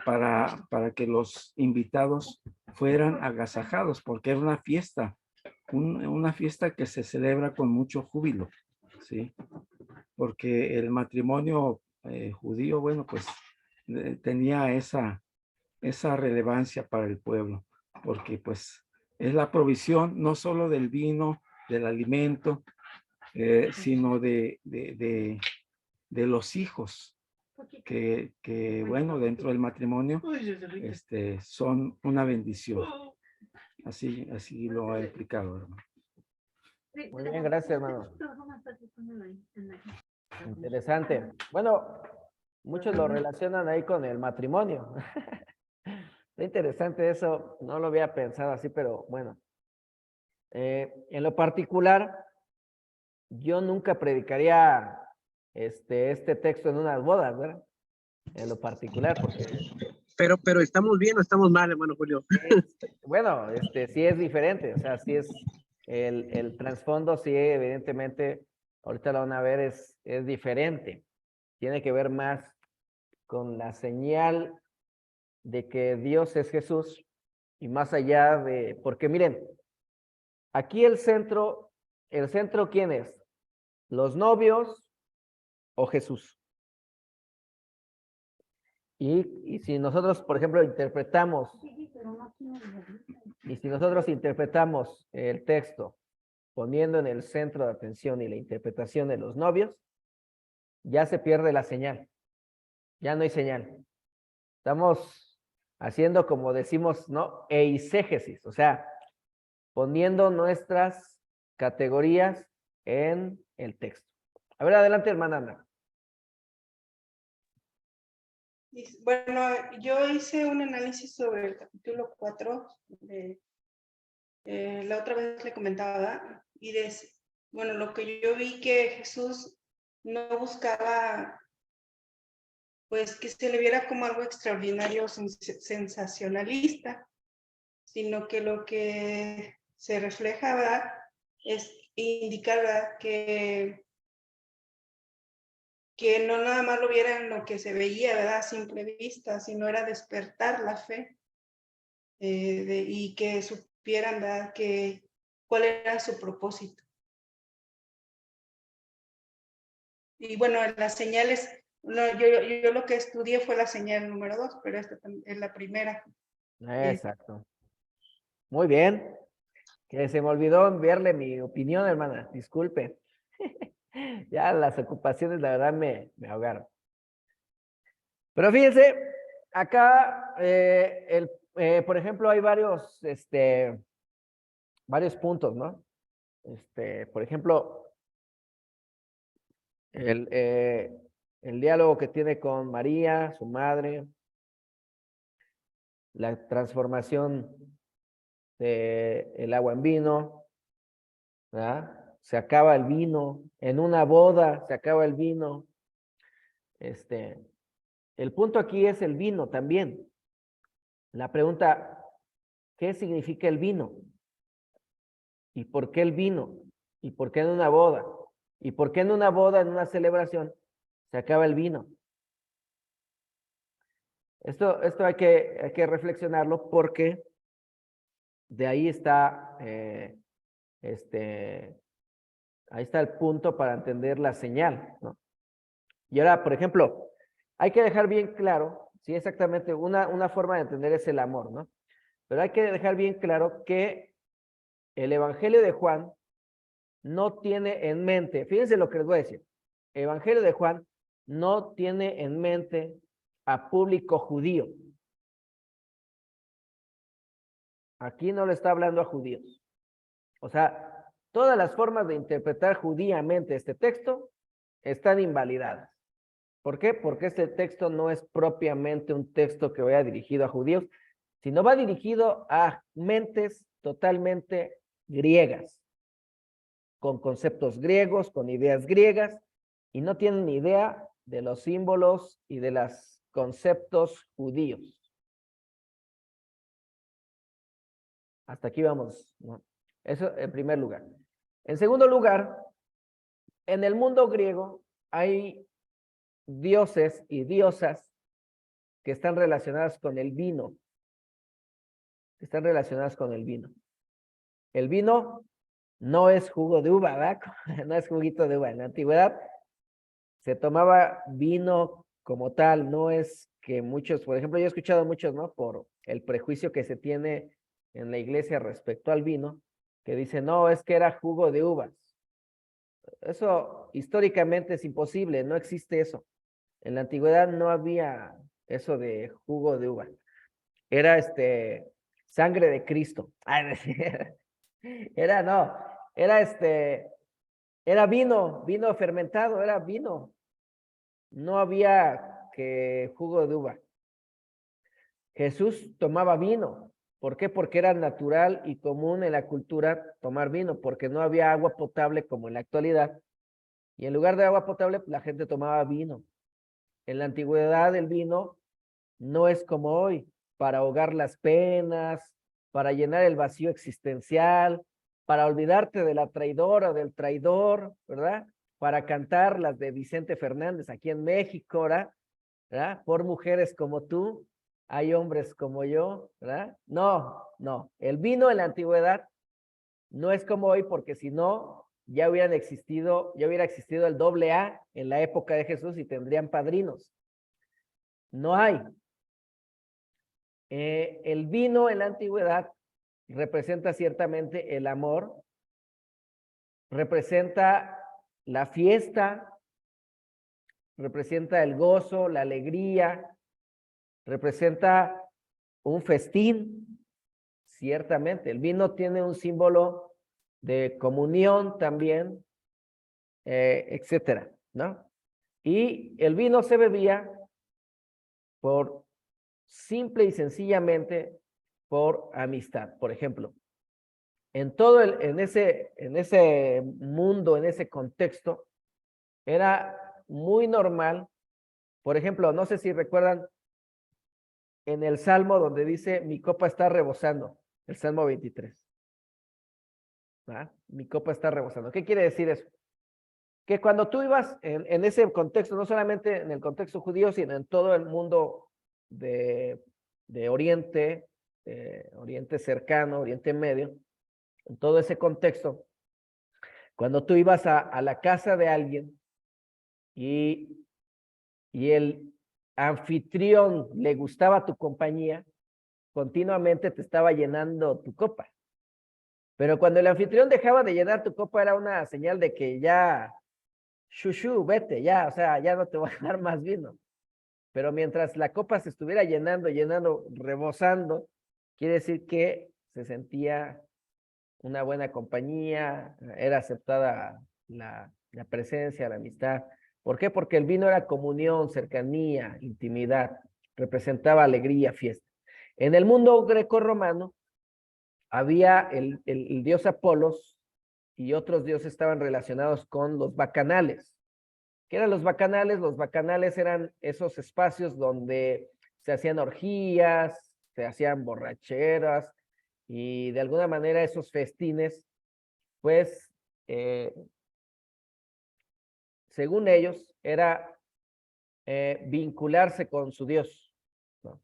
S3: para que los invitados fueran agasajados, porque era una fiesta, una fiesta que se celebra con mucho júbilo, ¿sí? Porque el matrimonio judío, bueno, pues tenía esa relevancia para el pueblo, porque pues es la provisión no solo del vino, del alimento, sino de los hijos que bueno, dentro del matrimonio son una bendición. Así lo he explicado, hermano.
S1: Muy bien, gracias, hermano. Interesante. Bueno, muchos lo relacionan ahí con el matrimonio. Está interesante eso, no lo había pensado así, pero bueno. En lo particular, yo nunca predicaría este texto en unas bodas, ¿verdad? En lo particular, porque
S8: Pero ¿estamos bien o estamos mal, hermano Julio?
S1: bueno, sí es diferente, o sea, sí es el trasfondo, sí, evidentemente, ahorita lo van a ver, es diferente. Tiene que ver más con la señal de que Dios es Jesús y más allá de, porque miren, aquí el centro, ¿quién es? ¿Los novios o Jesús? Y si nosotros, por ejemplo, interpretamos el texto poniendo en el centro de atención y la interpretación de los novios, ya se pierde la señal. Ya no hay señal. Estamos haciendo, como decimos, ¿no? Eisegesis, o sea, poniendo nuestras categorías en el texto. A ver, adelante, hermana Ana.
S7: Bueno, yo hice un análisis sobre el capítulo 4 de la otra vez le comentaba, y bueno, lo que yo vi que Jesús no buscaba pues que se le viera como algo extraordinario o sensacionalista, sino que lo que se refleja es indicar, ¿verdad?, que no nada más lo vieran lo que se veía, ¿verdad?, a simple vista, sino era despertar la fe, y que supieran, ¿verdad?, cuál era su propósito. Y bueno, las señales, no, yo lo que estudié fue la señal número 2, pero esta es la primera.
S1: Exacto. Muy bien. Que se me olvidó enviarle mi opinión, hermana. Disculpe. Ya las ocupaciones, la verdad, me ahogaron. Pero fíjense, acá, por ejemplo, hay varios puntos, ¿no? Por ejemplo, el diálogo que tiene con María, su madre, la transformación del agua en vino, ¿verdad? Se acaba el vino, en una boda se acaba el vino. El punto aquí es el vino también. La pregunta, ¿qué significa el vino? ¿Y por qué el vino? ¿Y por qué en una boda? ¿Y por qué en una boda, en una celebración, se acaba el vino? Esto hay que reflexionarlo porque de ahí está, ahí está el punto para entender la señal, ¿no? Y ahora, por ejemplo, hay que dejar bien claro, Sí, exactamente. Una forma de entender es el amor, ¿no? Pero hay que dejar bien claro que el Evangelio de Juan no tiene en mente, fíjense lo que les voy a decir, el Evangelio de Juan no tiene en mente a público judío. Aquí no le está hablando a judíos. O sea, todas las formas de interpretar judíamente este texto están invalidadas. ¿Por qué? Porque este texto no es propiamente un texto que vaya dirigido a judíos, sino va dirigido a mentes totalmente griegas, con conceptos griegos, con ideas griegas, y no tienen ni idea de los símbolos y de los conceptos judíos. Hasta aquí vamos, ¿no? Eso en primer lugar. En segundo lugar, en el mundo griego hay dioses y diosas que están relacionadas con el vino. Están relacionadas con el vino. El vino no es jugo de uva, ¿verdad? No es juguito de uva. En la antigüedad se tomaba vino como tal, no es que muchos, por ejemplo, yo he escuchado muchos, ¿no? Por el prejuicio que se tiene en la iglesia respecto al vino, que dicen, no, es que era jugo de uvas. Eso históricamente es imposible, no existe eso. En la antigüedad no había eso de jugo de uva. Era sangre de Cristo. Era vino fermentado, era vino. No había que jugo de uva. Jesús tomaba vino. ¿Por qué? Porque era natural y común en la cultura tomar vino, porque no había agua potable como en la actualidad. Y en lugar de agua potable, la gente tomaba vino. En la antigüedad el vino no es como hoy, para ahogar las penas, para llenar el vacío existencial, para olvidarte de la traidora o del traidor, ¿verdad? Para cantar las de Vicente Fernández aquí en México, ¿verdad? Por mujeres como tú, hay hombres como yo, ¿verdad? No. El vino en la antigüedad no es como hoy, porque si no, ya hubiera existido el AA en la época de Jesús y tendrían padrinos. No hay. El vino en la antigüedad representa ciertamente el amor, representa la fiesta, representa el gozo, la alegría, representa un festín, ciertamente. El vino tiene un símbolo de comunión también, etcétera, ¿no? Y el vino se bebía por simple y sencillamente por amistad. Por ejemplo, en ese mundo, en ese contexto, era muy normal. Por ejemplo, no sé si recuerdan en el Salmo donde dice, mi copa está rebosando, el Salmo 23. ¿Ah? Mi copa está rebosando. ¿Qué quiere decir eso? Que cuando tú ibas en ese contexto, no solamente en el contexto judío, sino en todo el mundo de Oriente, Oriente cercano, Oriente Medio, en todo ese contexto, cuando tú ibas a la casa de alguien y el anfitrión le gustaba tu compañía, continuamente te estaba llenando tu copa. Pero cuando el anfitrión dejaba de llenar tu copa era una señal de que ya, shushu, vete, ya, o sea, ya no te voy a dar más vino. Pero mientras la copa se estuviera llenando, rebosando, quiere decir que se sentía una buena compañía, era aceptada la presencia, la amistad. ¿Por qué? Porque el vino era comunión, cercanía, intimidad, representaba alegría, fiesta. En el mundo greco-romano había el dios Apolos y otros dioses estaban relacionados con los bacanales. ¿Qué eran los bacanales? Los bacanales eran esos espacios donde se hacían orgías, se hacían borracheras y de alguna manera esos festines, pues, según ellos, era vincularse con su Dios, ¿no?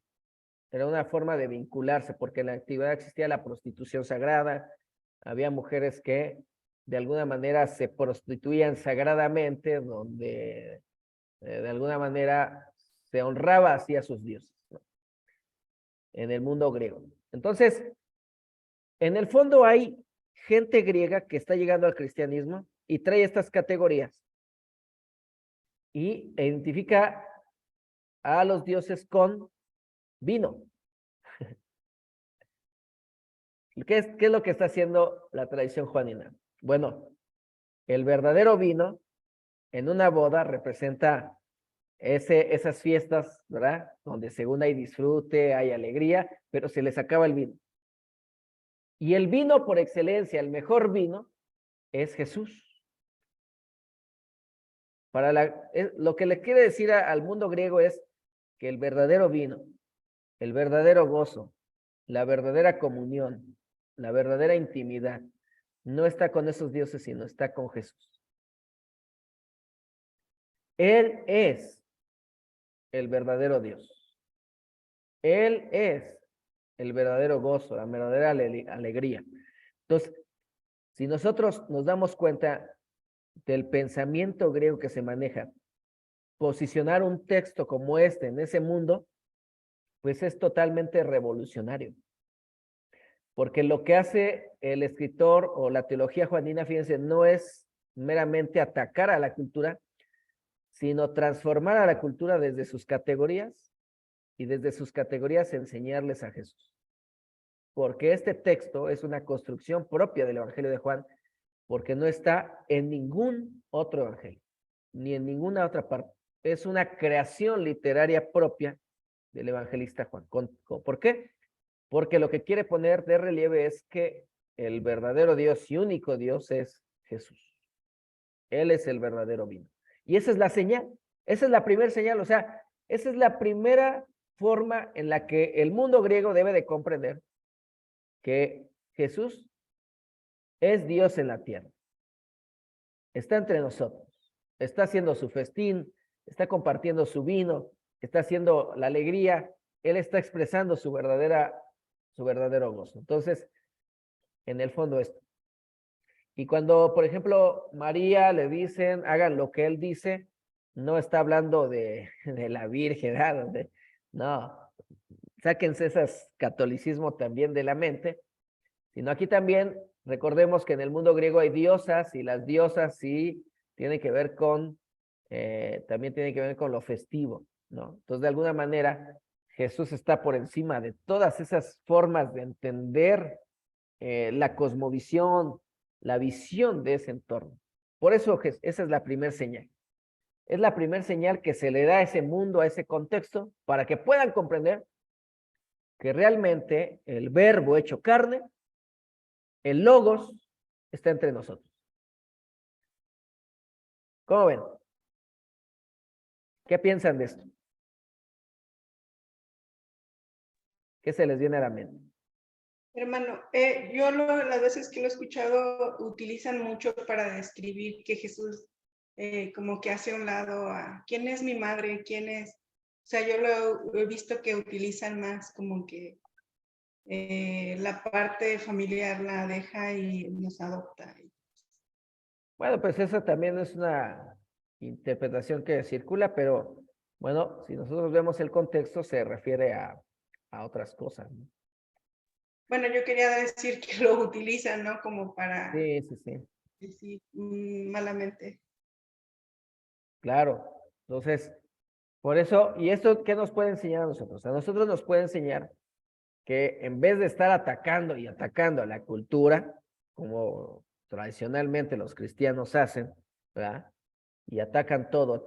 S1: Era una forma de vincularse, porque en la antigüedad existía la prostitución sagrada, había mujeres que de alguna manera se prostituían sagradamente, donde de alguna manera se honraba así a sus dioses, ¿no? En el mundo griego. Entonces, en el fondo hay gente griega que está llegando al cristianismo y trae estas categorías y identifica a los dioses con vino. ¿Qué es lo que está haciendo la tradición juanina? Bueno, el verdadero vino en una boda representa esas fiestas, ¿verdad? Donde según hay disfrute, hay alegría, pero se les acaba el vino. Y el vino por excelencia, el mejor vino, es Jesús. Lo que le quiere decir al mundo griego es que el verdadero vino, el verdadero gozo, la verdadera comunión, la verdadera intimidad, no está con esos dioses, sino está con Jesús. Él es el verdadero Dios. Él es el verdadero gozo, la verdadera alegría. Entonces, si nosotros nos damos cuenta del pensamiento griego que se maneja, posicionar un texto como este en ese mundo, pues es totalmente revolucionario. Porque lo que hace el escritor o la teología juanina, fíjense, no es meramente atacar a la cultura, sino transformar a la cultura desde sus categorías y desde sus categorías enseñarles a Jesús. Porque este texto es una construcción propia del Evangelio de Juan, porque no está en ningún otro evangelio, ni en ninguna otra parte. Es una creación literaria propia del evangelista Juan. ¿Por qué? Porque lo que quiere poner de relieve es que el verdadero Dios y único Dios es Jesús. Él es el verdadero vino. Y esa es la señal, esa es la primera señal, o sea, esa es la primera forma en la que el mundo griego debe de comprender que Jesús es Dios en la tierra. Está entre nosotros, está haciendo su festín, está compartiendo su vino, está haciendo la alegría, Él está expresando su verdadero gozo. Entonces, en el fondo esto. Y cuando, por ejemplo, María le dicen, hagan lo que Él dice, no está hablando de la Virgen, ¿verdad? No, sáquense ese catolicismo también de la mente, sino aquí también recordemos que en el mundo griego hay diosas y las diosas sí tienen que ver con, también tienen que ver con lo festivo, ¿no? Entonces, de alguna manera, Jesús está por encima de todas esas formas de entender la cosmovisión, la visión de ese entorno. Por eso esa es la primera señal. Es la primera señal que se le da a ese mundo, a ese contexto, para que puedan comprender que realmente el verbo hecho carne, el logos, está entre nosotros. ¿Cómo ven? ¿Qué piensan de esto? ¿Qué se les viene a la mente?
S7: Hermano, yo las veces que lo he escuchado utilizan mucho para describir que Jesús como que hace a un lado a quién es mi madre, quién es, o sea, yo lo he visto que utilizan más como que la parte familiar la deja y nos adopta.
S1: Bueno, pues esa también es una interpretación que circula, pero bueno, si nosotros vemos el contexto, se refiere a otras cosas, ¿no?
S7: Bueno, yo quería decir que lo utilizan, ¿no? Como para
S1: Sí.
S7: decir malamente.
S1: Claro. Entonces, por eso, ¿y esto qué nos puede enseñar a nosotros? A nosotros nos puede enseñar que en vez de estar atacando y atacando a la cultura, como tradicionalmente los cristianos hacen, ¿verdad? Y atacan todo.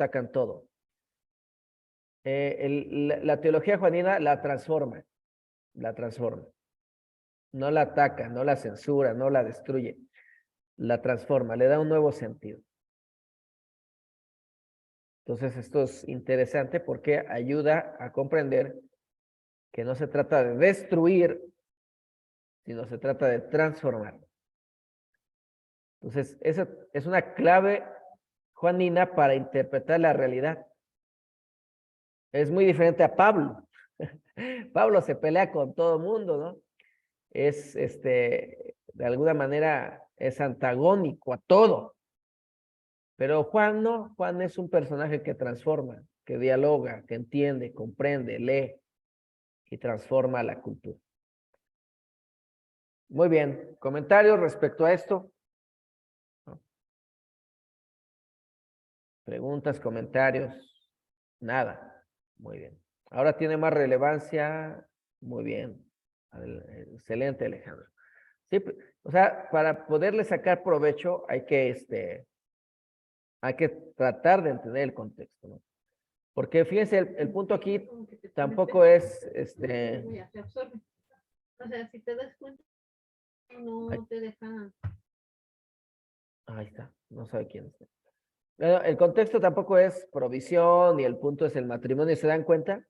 S1: La teología juanina la transforma. No la ataca, no la censura, no la destruye. La transforma, le da un nuevo sentido. Entonces, esto es interesante porque ayuda a comprender que no se trata de destruir, sino se trata de transformar. Entonces, esa es una clave juanina para interpretar la realidad. Es muy diferente a Pablo. Pablo se pelea con todo mundo, ¿no? Es, de alguna manera, es antagónico a todo. Pero Juan no, Juan es un personaje que transforma, que dialoga, que entiende, comprende, lee y transforma la cultura. Muy bien, comentarios respecto a esto. Preguntas, comentarios, nada. Muy bien. Ahora tiene más relevancia. Muy bien. Excelente, Alejandro. Sí, o sea, para poderle sacar provecho hay que tratar de entender el contexto, ¿no? Porque fíjense, el punto aquí tampoco es,
S9: O sea, si te das cuenta, no te deja.
S1: Ahí está, no sabe quién está. Bueno, el contexto tampoco es provisión y el punto es el matrimonio. ¿Se dan cuenta?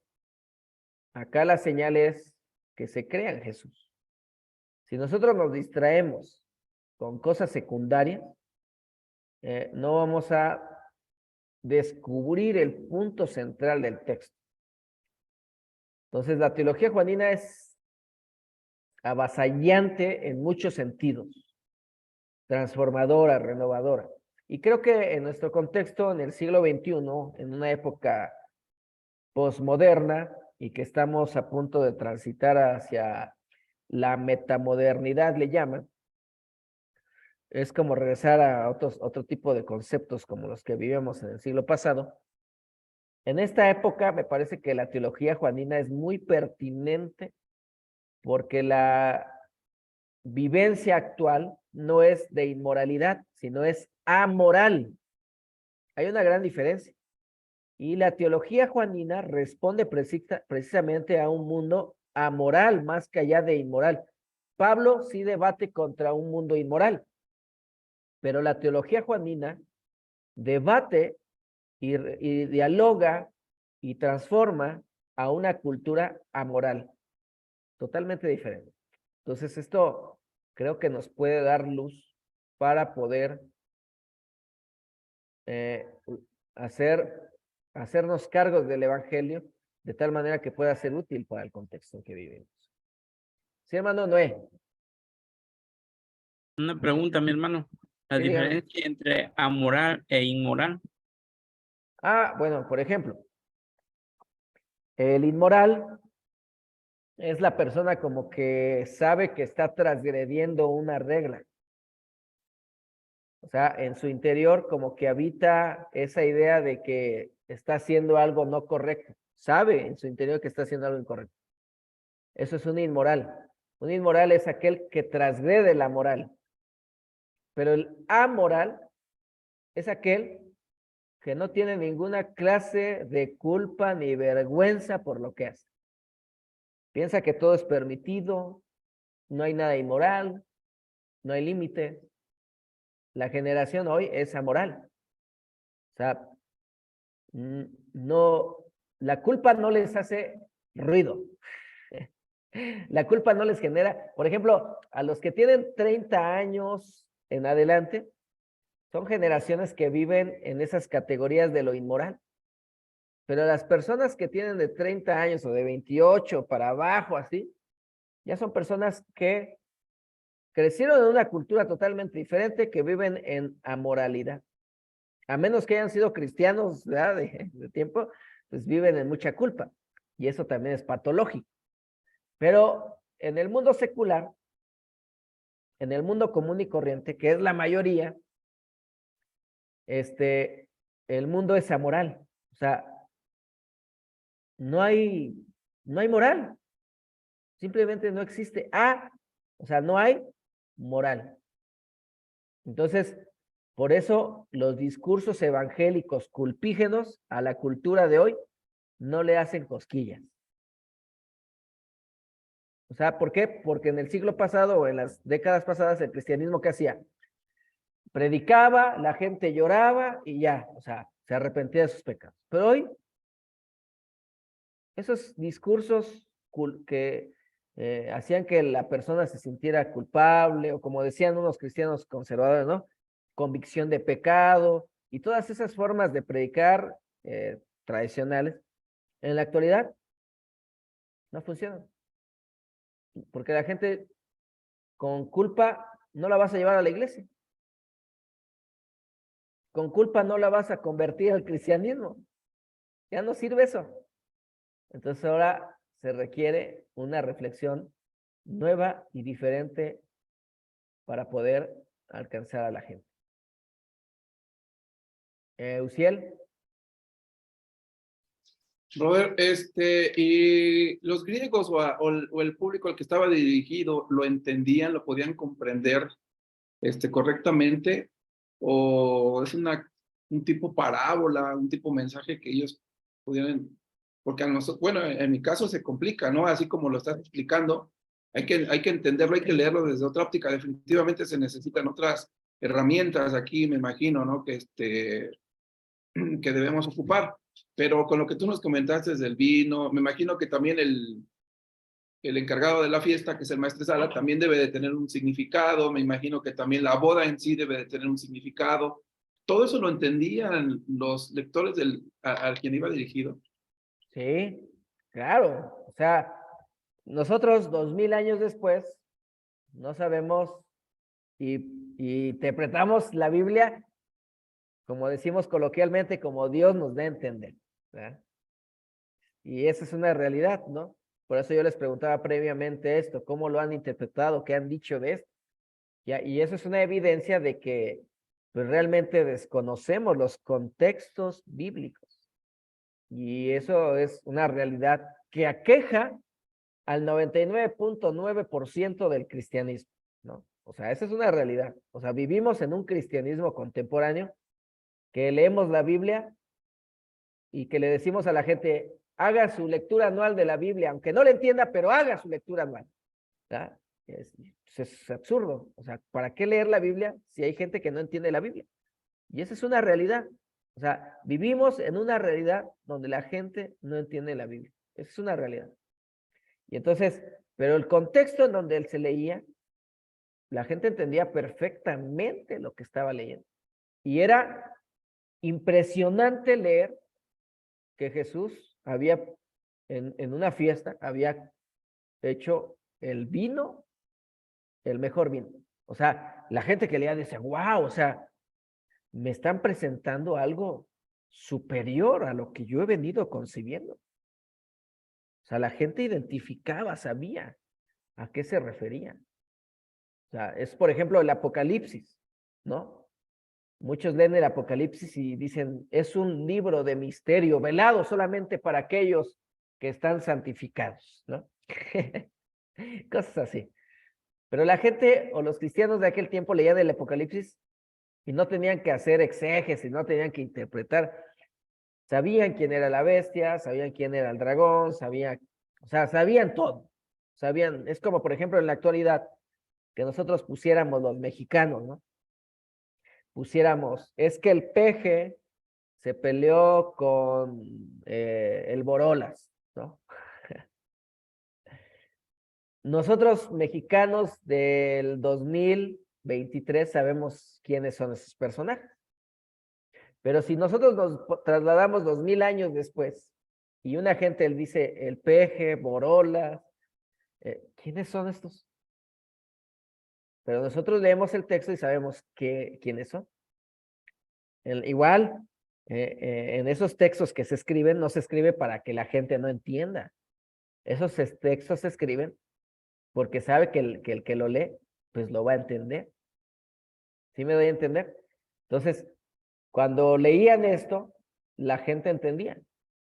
S1: Acá la señal es que se crea en Jesús. Si nosotros nos distraemos con cosas secundarias, no vamos a descubrir el punto central del texto. Entonces, la teología juanina es avasallante en muchos sentidos, transformadora, renovadora. Y creo que en nuestro contexto, en el siglo XXI, en una época posmoderna y que estamos a punto de transitar hacia la metamodernidad, le llaman, es como regresar a otro tipo de conceptos como los que vivíamos en el siglo pasado. En esta época me parece que la teología juanina es muy pertinente porque la vivencia actual no es de inmoralidad, sino es amoral. Hay una gran diferencia. Y la teología juanina responde precisamente a un mundo amoral más que allá de inmoral. Pablo sí debate contra un mundo inmoral, pero la teología juanina debate y dialoga y transforma a una cultura amoral, totalmente diferente. Entonces esto creo que nos puede dar luz para poder hacernos cargos del evangelio de tal manera que pueda ser útil para el contexto en que vivimos. Sí, hermano Noé.
S2: Una pregunta, mi hermano. La
S1: Sí, dígame.
S2: diferencia entre amoral e inmoral.
S1: Bueno, por ejemplo, el inmoral es la persona como que sabe que está transgrediendo una regla. O sea, en su interior como que habita esa idea de que está haciendo algo no correcto. Sabe en su interior que está haciendo algo incorrecto. Eso es un inmoral. Un inmoral es aquel que transgrede la moral. Pero el amoral es aquel que no tiene ninguna clase de culpa ni vergüenza por lo que hace. Piensa que todo es permitido, no hay nada inmoral, no hay límite. La generación hoy es amoral. O sea, no, la culpa no les hace ruido. La culpa no les genera, por ejemplo, a los que tienen 30 años en adelante, son generaciones que viven en esas categorías de lo inmoral. Pero las personas que tienen de 30 años o de 28 para abajo, así, ya son personas que crecieron en una cultura totalmente diferente, que viven en amoralidad. A menos que hayan sido cristianos, ¿verdad? De tiempo, pues viven en mucha culpa. Y eso también es patológico. Pero en el mundo secular, en el mundo común y corriente, que es la mayoría, el mundo es amoral. O sea, no hay moral. Simplemente no existe. O sea, no hay moral. Entonces, por eso los discursos evangélicos culpígenos a la cultura de hoy no le hacen cosquillas. O sea, ¿por qué? Porque en el siglo pasado o en las décadas pasadas el cristianismo, ¿qué hacía? Predicaba, la gente lloraba y ya, o sea, se arrepentía de sus pecados. Pero hoy, esos discursos que hacían que la persona se sintiera culpable, o como decían unos cristianos conservadores, ¿no? Convicción de pecado, y todas esas formas de predicar tradicionales, en la actualidad no funcionan. Porque la gente con culpa no la vas a llevar a la iglesia. Con culpa no la vas a convertir al cristianismo. Ya no sirve eso. Entonces ahora se requiere una reflexión nueva y diferente para poder alcanzar a la gente. Uciel.
S10: Robert, ¿y los griegos o el público al que estaba dirigido lo entendían, lo podían comprender correctamente? ¿O es un tipo parábola, un tipo mensaje que ellos pudieran? Porque a nosotros, bueno, en mi caso se complica, ¿no? Así como lo estás explicando, hay que entenderlo, hay que leerlo desde otra óptica. Definitivamente se necesitan otras herramientas aquí, me imagino, ¿no? Que debemos ocupar. Pero con lo que tú nos comentaste del vino, me imagino que también el encargado de la fiesta, que es el maestresala, también debe de tener un significado. Me imagino que también la boda en sí debe de tener un significado. ¿Todo eso lo entendían los lectores al quien iba dirigido?
S1: Sí, claro. O sea, nosotros 2000 años después no sabemos y interpretamos la Biblia, como decimos coloquialmente, como Dios nos da a entender, ¿verdad? Y esa es una realidad, ¿no? Por eso yo les preguntaba previamente esto, ¿cómo lo han interpretado? ¿Qué han dicho de esto? Y eso es una evidencia de que pues, realmente desconocemos los contextos bíblicos. Y eso es una realidad que aqueja al 99.9% del cristianismo, ¿no? O sea, esa es una realidad. O sea, vivimos en un cristianismo contemporáneo que leemos la Biblia y que le decimos a la gente, haga su lectura anual de la Biblia, aunque no le entienda, pero haga su lectura anual, ¿verdad? Es absurdo. O sea, ¿para qué leer la Biblia si hay gente que no entiende la Biblia? Y esa es una realidad. O sea, vivimos en una realidad donde la gente no entiende la Biblia. Esa es una realidad. Y entonces, pero el contexto en donde él se leía, la gente entendía perfectamente lo que estaba leyendo. Y era impresionante leer que Jesús había, en una fiesta, había hecho el vino, el mejor vino. O sea, la gente que leía dice, wow, o sea, me están presentando algo superior a lo que yo he venido concibiendo. O sea, la gente identificaba, sabía a qué se refería. O sea, es por ejemplo el Apocalipsis, ¿no? Muchos leen el Apocalipsis y dicen, es un libro de misterio, velado solamente para aquellos que están santificados, ¿no? Cosas así. Pero la gente o los cristianos de aquel tiempo leían el Apocalipsis y no tenían que hacer exégesis, no tenían que interpretar. Sabían quién era la bestia, sabían quién era el dragón, sabían todo. Sabían, es como por ejemplo en la actualidad, que nosotros pusiéramos los mexicanos, ¿no? Pusiéramos, es que el peje se peleó con el Borolas, ¿no? Nosotros mexicanos del 2023 sabemos quiénes son esos personajes. Pero si nosotros nos trasladamos 2000 años después y una gente dice el peje, Borolas, ¿quiénes son estos? Pero nosotros leemos el texto y sabemos quiénes son. Igual, en esos textos que se escriben, no se escribe para que la gente no entienda. Esos textos se escriben porque sabe que el que lo lee, pues lo va a entender. ¿Sí me doy a entender? Entonces, cuando leían esto, la gente entendía.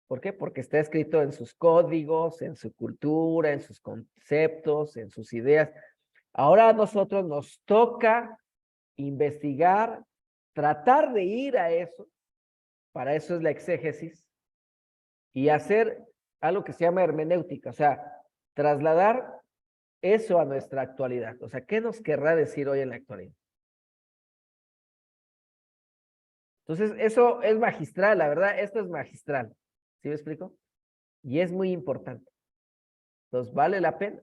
S1: ¿Por qué? Porque está escrito en sus códigos, en su cultura, en sus conceptos, en sus ideas. Ahora a nosotros nos toca investigar, tratar de ir a eso, para eso es la exégesis, y hacer algo que se llama hermenéutica, o sea, trasladar eso a nuestra actualidad. O sea, ¿qué nos querrá decir hoy en la actualidad? Entonces, eso es magistral, la verdad, esto es magistral. ¿Sí me explico? Y es muy importante. Entonces, vale la pena.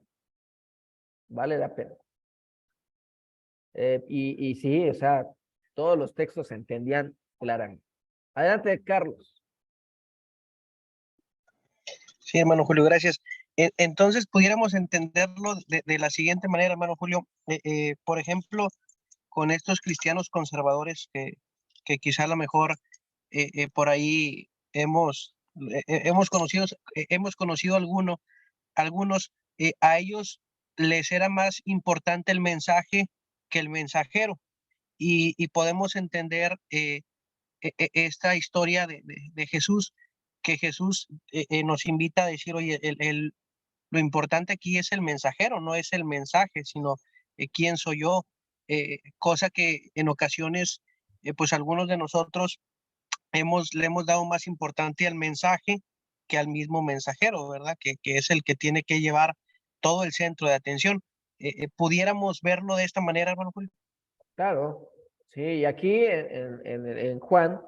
S1: Vale la pena. Y sí, o sea, todos los textos se entendían claramente. Adelante, Carlos.
S8: Sí, hermano Julio, gracias. Entonces, pudiéramos entenderlo de la siguiente manera, hermano Julio. Por ejemplo, con estos cristianos conservadores que quizá a lo mejor por ahí hemos hemos conocido algunos, a ellos les era más importante el mensaje que el mensajero. Y podemos entender esta historia de Jesús, que Jesús nos invita a decir, oye, lo importante aquí es el mensajero, no es el mensaje, sino quién soy yo, cosa que en ocasiones, pues algunos de nosotros le hemos dado más importancia al mensaje que al mismo mensajero, ¿verdad? Que es el que tiene que llevar todo el centro de atención. ¿Pudiéramos verlo de esta manera, hermano Julio?
S1: Claro, sí, y aquí en Juan,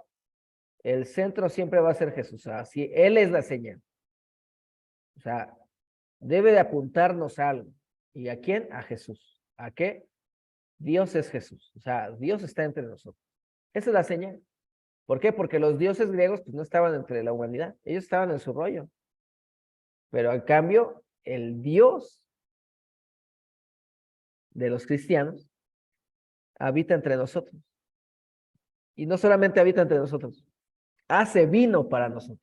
S1: el centro siempre va a ser Jesús, así, Él es la señal. O sea, debe de apuntarnos a algo. ¿Y a quién? A Jesús. ¿A qué? Dios es Jesús. O sea, Dios está entre nosotros. Esa es la señal. ¿Por qué? Porque los dioses griegos pues, no estaban entre la humanidad. Ellos estaban en su rollo. Pero en cambio, el Dios de los cristianos habita entre nosotros. Y no solamente habita entre nosotros, hace vino para nosotros.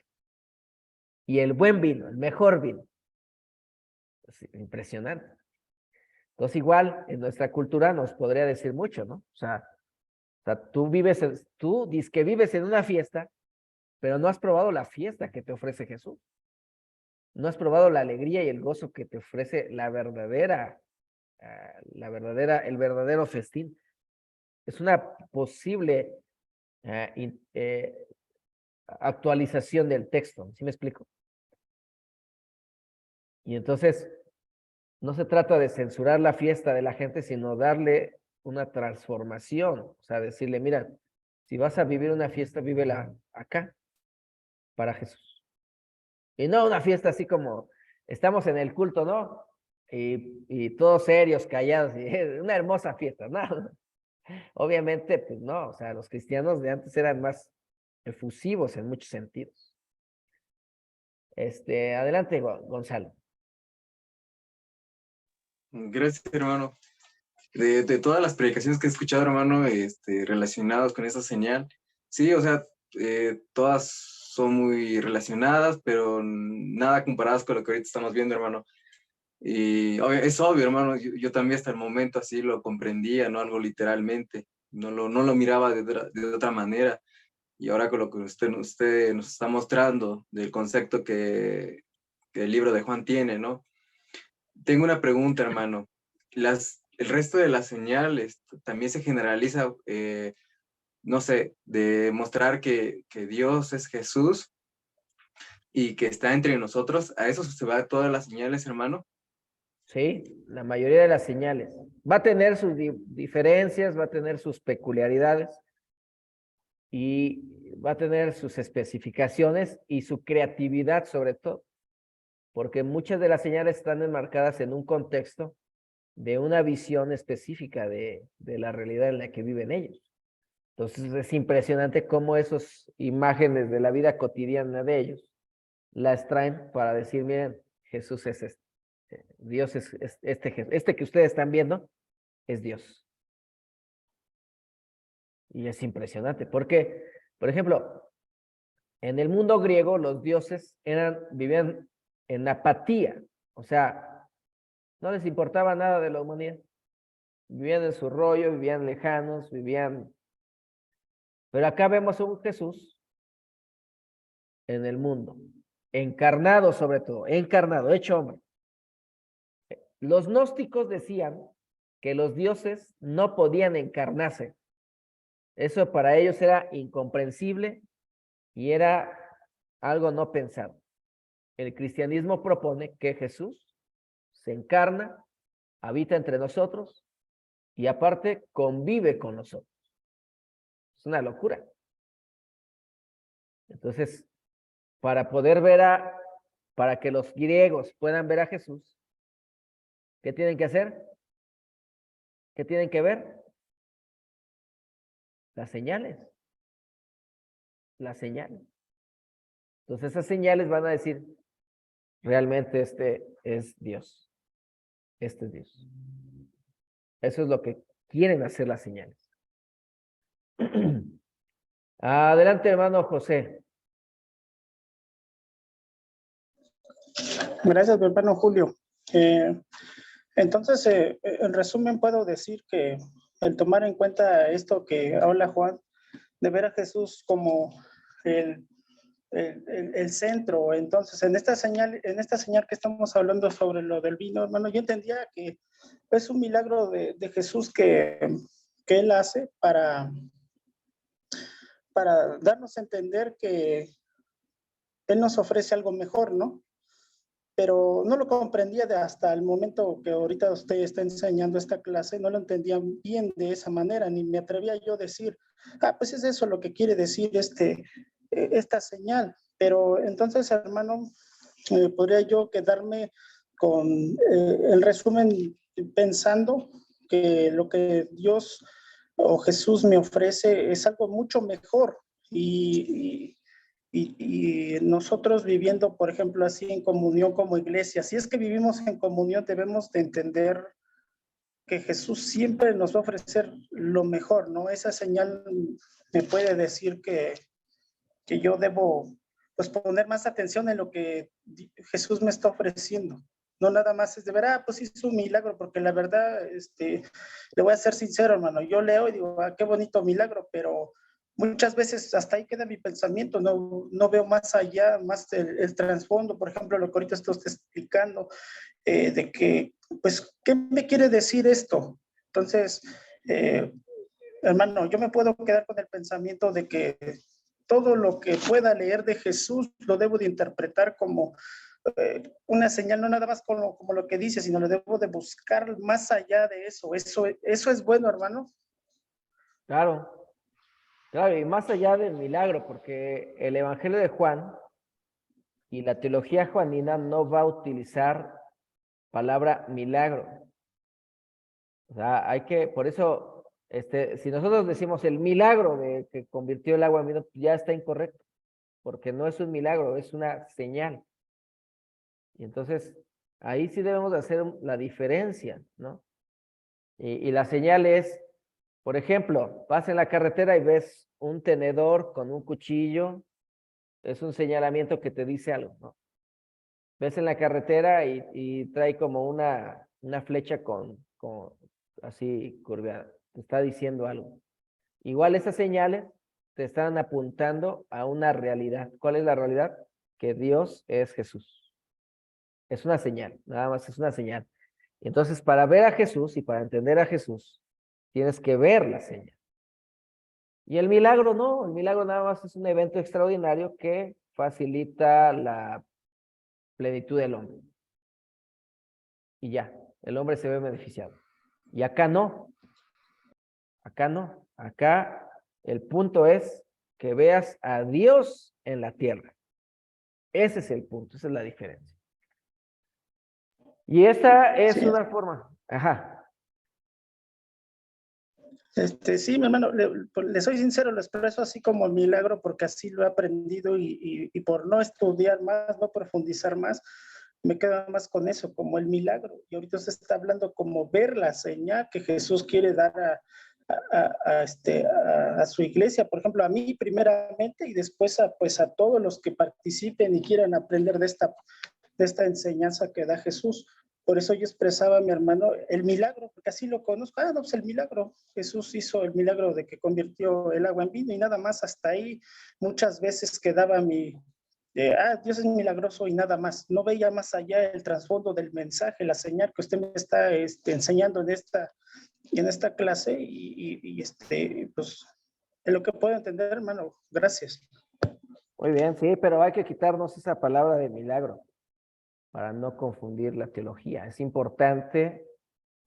S1: Y el buen vino, el mejor vino. Es impresionante. Entonces, igual en nuestra cultura nos podría decir mucho, ¿no? O sea, tú dices que vives en una fiesta, pero no has probado la fiesta que te ofrece Jesús. No has probado la alegría y el gozo que te ofrece el verdadero festín. Es una posible actualización del texto, ¿sí me explico? Y entonces, no se trata de censurar la fiesta de la gente, sino darle una transformación. O sea, decirle, mira, si vas a vivir una fiesta, vívela acá, para Jesús. Y no una fiesta así como estamos en el culto, ¿no? Y todos serios, callados, y una hermosa fiesta, ¿no? Obviamente, pues no, o sea, los cristianos de antes eran más efusivos en muchos sentidos. Adelante, Gonzalo.
S11: Gracias, hermano. De todas las predicaciones que he escuchado, hermano, relacionadas con esa señal, sí, o sea, todas son muy relacionadas, pero nada comparadas con lo que ahorita estamos viendo, hermano. Y es obvio, hermano, yo también hasta el momento así lo comprendía, ¿no? Algo literalmente, no lo miraba de otra manera. Y ahora con lo que usted nos está mostrando del concepto que el libro de Juan tiene, ¿no? Tengo una pregunta, hermano. El resto de las señales también se generaliza, no sé, de mostrar que Dios es Jesús y que está entre nosotros. ¿A eso se va todas las señales, hermano?
S1: Sí, la mayoría de las señales. Va a tener sus diferencias, va a tener sus peculiaridades y va a tener sus especificaciones y su creatividad sobre todo, porque muchas de las señales están enmarcadas en un contexto de una visión específica de la realidad en la que viven ellos. Entonces es impresionante cómo esas imágenes de la vida cotidiana de ellos las traen para decir, miren, Jesús es este. Dios es este que ustedes están viendo, es Dios. Y es impresionante, porque, por ejemplo, en el mundo griego los dioses vivían en apatía, o sea, no les importaba nada de la humanidad. Vivían en su rollo, vivían lejanos, Pero acá vemos a un Jesús en el mundo, encarnado sobre todo, encarnado, hecho hombre. Los gnósticos decían que los dioses no podían encarnarse. Eso para ellos era incomprensible y era algo no pensado. El cristianismo propone que Jesús se encarna, habita entre nosotros y aparte convive con nosotros. Es una locura. Entonces, para que los griegos puedan ver a Jesús, ¿qué tienen que hacer? ¿Qué tienen que ver? Las señales. Las señales. Entonces esas señales van a decir, realmente este es Dios. Este es Dios. Eso es lo que quieren hacer las señales. Adelante, hermano José.
S12: Gracias, mi hermano Julio. Entonces, en resumen, puedo decir que el tomar en cuenta esto que habla Juan, de ver a Jesús como el centro. Entonces, en esta señal que estamos hablando sobre lo del vino, hermano, yo entendía que es un milagro de Jesús que Él hace para darnos a entender que Él nos ofrece algo mejor, ¿no? Pero no lo comprendía hasta el momento que ahorita usted está enseñando esta clase, no lo entendía bien de esa manera, ni me atrevía yo a decir, pues es eso lo que quiere decir esta señal. Pero entonces, hermano, podría yo quedarme con el resumen pensando que lo que Dios o Jesús me ofrece es algo mucho mejor y nosotros viviendo, por ejemplo, así en comunión como iglesia, si es que vivimos en comunión, debemos de entender que Jesús siempre nos va a ofrecer lo mejor, ¿no? Esa señal me puede decir que yo debo, pues, poner más atención en lo que Jesús me está ofreciendo. No nada más es de ver, pues hizo un milagro, porque la verdad, le voy a ser sincero, hermano, yo leo y digo, qué bonito milagro, pero muchas veces hasta ahí queda mi pensamiento, no veo más allá, más el trasfondo, por ejemplo, lo que ahorita estoy explicando, de que, pues, ¿qué me quiere decir esto? Entonces, hermano, yo me puedo quedar con el pensamiento de que todo lo que pueda leer de Jesús lo debo de interpretar como una señal, no nada más como lo que dice, sino lo debo de buscar más allá de eso. Eso es bueno, hermano.
S1: Claro, claro, y más allá del milagro, porque el Evangelio de Juan y la teología juanina no va a utilizar palabra milagro. O sea, por eso, si nosotros decimos el milagro de que convirtió el agua en vino, ya está incorrecto, porque no es un milagro, es una señal. Y entonces, ahí sí debemos de hacer la diferencia, ¿no? Y la señal es, por ejemplo, vas en la carretera y ves un tenedor con un cuchillo, es un señalamiento que te dice algo, ¿no? Ves en la carretera y trae como una flecha con así curveada, te está diciendo algo. Igual esas señales te están apuntando a una realidad. ¿Cuál es la realidad? Que Dios es Jesús. Es una señal, nada más es una señal. Entonces, para ver a Jesús y para entender a Jesús, tienes que ver la señal. Y el milagro no, el milagro nada más es un evento extraordinario que facilita la plenitud del hombre. Y ya, el hombre se ve beneficiado. Y acá no. Acá no. Acá el punto es que veas a Dios en la tierra. Ese es el punto, esa es la diferencia. Y esta es una forma. Ajá.
S12: Sí, mi hermano, le soy sincero, lo expreso así como milagro porque así lo he aprendido y por no estudiar más, no profundizar más, me quedo más con eso, como el milagro. Y ahorita se está hablando como ver la señal que Jesús quiere dar a su iglesia, por ejemplo, a mí primeramente y después pues a todos los que participen y quieran aprender de esta enseñanza que da Jesús. Por eso yo expresaba a mi hermano el milagro, porque así lo conozco. No, pues el milagro. Jesús hizo el milagro de que convirtió el agua en vino y nada más. Hasta ahí muchas veces quedaba Dios es milagroso y nada más. No veía más allá el trasfondo del mensaje, la señal que usted me está enseñando en esta clase pues en lo que puedo entender, hermano. Gracias.
S1: Muy bien, sí, pero hay que quitarnos esa palabra de milagro para no confundir la teología. Es importante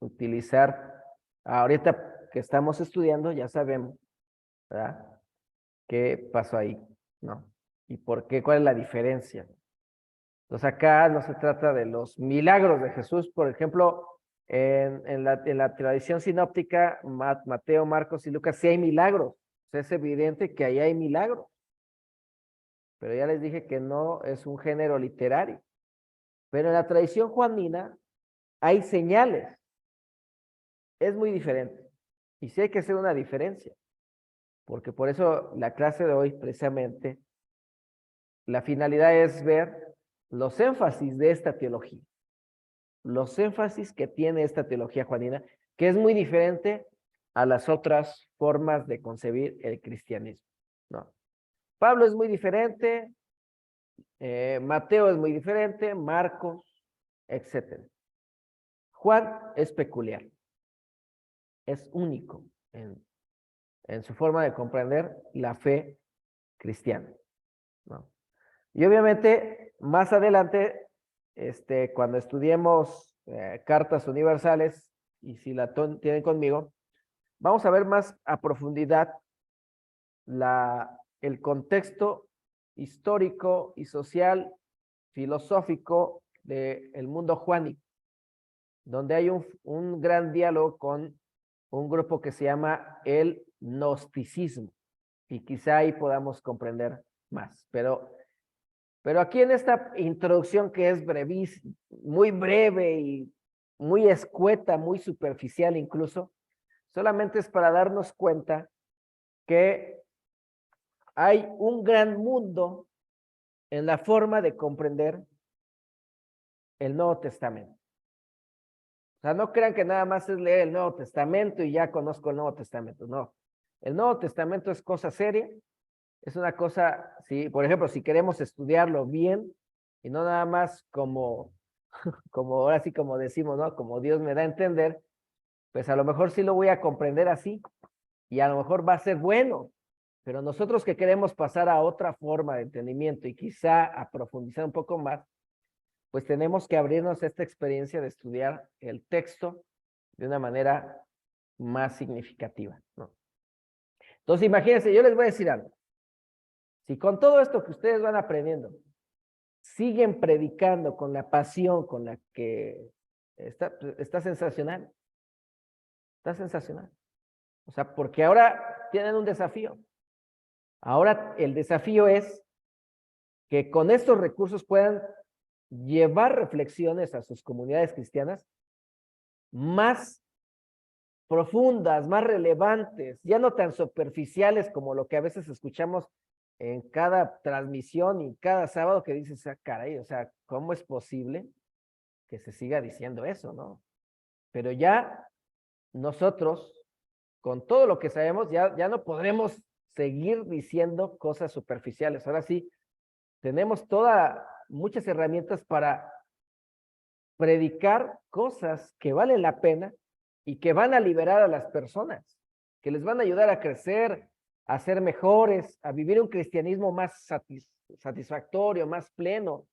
S1: utilizar, ahorita que estamos estudiando, ya sabemos, ¿verdad? ¿Qué pasó ahí? ¿No? ¿Y por qué? ¿Cuál es la diferencia? Entonces acá no se trata de los milagros de Jesús, por ejemplo, en la tradición sinóptica, Mateo, Marcos y Lucas, sí hay milagros. O sea, es evidente que ahí hay milagros. Pero ya les dije que no es un género literario. Pero en la tradición juanina hay señales. Es muy diferente. Y sí hay que hacer una diferencia. Porque por eso la clase de hoy, precisamente, la finalidad es ver los énfasis de esta teología, los énfasis que tiene esta teología juanina, que es muy diferente a las otras formas de concebir el cristianismo, ¿no? Pablo es muy diferente, Mateo es muy diferente, Marcos, etcétera. Juan es peculiar, es único en su forma de comprender la fe cristiana, ¿no? Y obviamente, más adelante, cuando estudiemos cartas universales, y si la tienen conmigo, vamos a ver más a profundidad el contexto histórico y social, filosófico del mundo juánico, donde hay un gran diálogo con un grupo que se llama el gnosticismo, y quizá ahí podamos comprender más. Pero aquí en esta introducción, que es brevísima, muy breve y muy escueta, muy superficial incluso, solamente es para darnos cuenta que hay un gran mundo en la forma de comprender el Nuevo Testamento. O sea, no crean que nada más es leer el Nuevo Testamento y ya conozco el Nuevo Testamento. No, el Nuevo Testamento es cosa seria, es una cosa, sí, por ejemplo, si queremos estudiarlo bien y no nada más como ahora sí como decimos, ¿no? Como Dios me da a entender, pues a lo mejor sí lo voy a comprender así y a lo mejor va a ser bueno, pero nosotros que queremos pasar a otra forma de entendimiento y quizá a profundizar un poco más, pues tenemos que abrirnos a esta experiencia de estudiar el texto de una manera más significativa, ¿no? Entonces, imagínense, yo les voy a decir algo. Si con todo esto que ustedes van aprendiendo, siguen predicando con la pasión con la que está sensacional. Está sensacional. O sea, porque ahora tienen un desafío. Ahora el desafío es que con estos recursos puedan llevar reflexiones a sus comunidades cristianas más profundas, más relevantes, ya no tan superficiales como lo que a veces escuchamos en cada transmisión y cada sábado, que dices, ah, caray, o sea, ¿cómo es posible que se siga diciendo eso, no? Pero ya nosotros, con todo lo que sabemos, ya no podremos seguir diciendo cosas superficiales. Ahora sí, tenemos muchas herramientas para predicar cosas que valen la pena y que van a liberar a las personas, que les van a ayudar a crecer, a ser mejores, a vivir un cristianismo más satisfactorio, más pleno,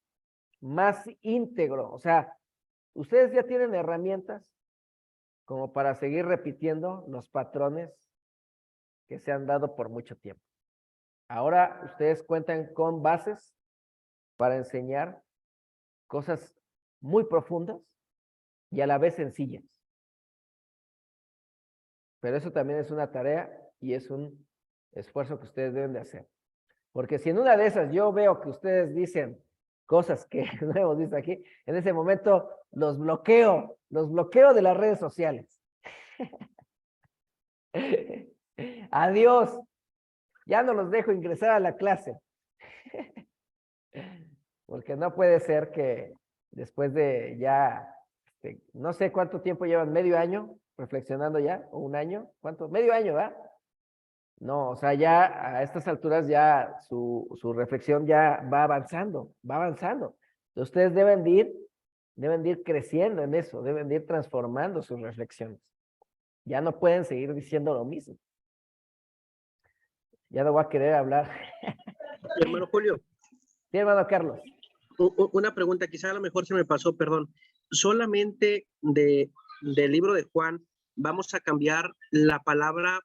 S1: más íntegro. O sea, ustedes ya tienen herramientas como para seguir repitiendo los patrones que se han dado por mucho tiempo. Ahora ustedes cuentan con bases para enseñar cosas muy profundas y a la vez sencillas. Pero eso también es una tarea y es un esfuerzo que ustedes deben de hacer. Porque si en una de esas yo veo que ustedes dicen cosas que no hemos visto aquí, en ese momento los bloqueo de las redes sociales. Adiós. Ya no los dejo ingresar a la clase. Porque no puede ser que después de ya, no sé cuánto tiempo llevan, medio año reflexionando ya, o un año, ¿cuánto? Medio año, ¿verdad? No, o sea, ya a estas alturas ya su reflexión ya va avanzando, va avanzando. Ustedes deben de ir creciendo en eso, deben de ir transformando sus reflexiones. Ya no pueden seguir diciendo lo mismo. Ya no voy a querer hablar.
S8: Hermano Julio.
S1: Sí, hermano Carlos.
S8: Una pregunta, quizá a lo mejor se me pasó, perdón. Solamente del libro de Juan vamos a cambiar la palabra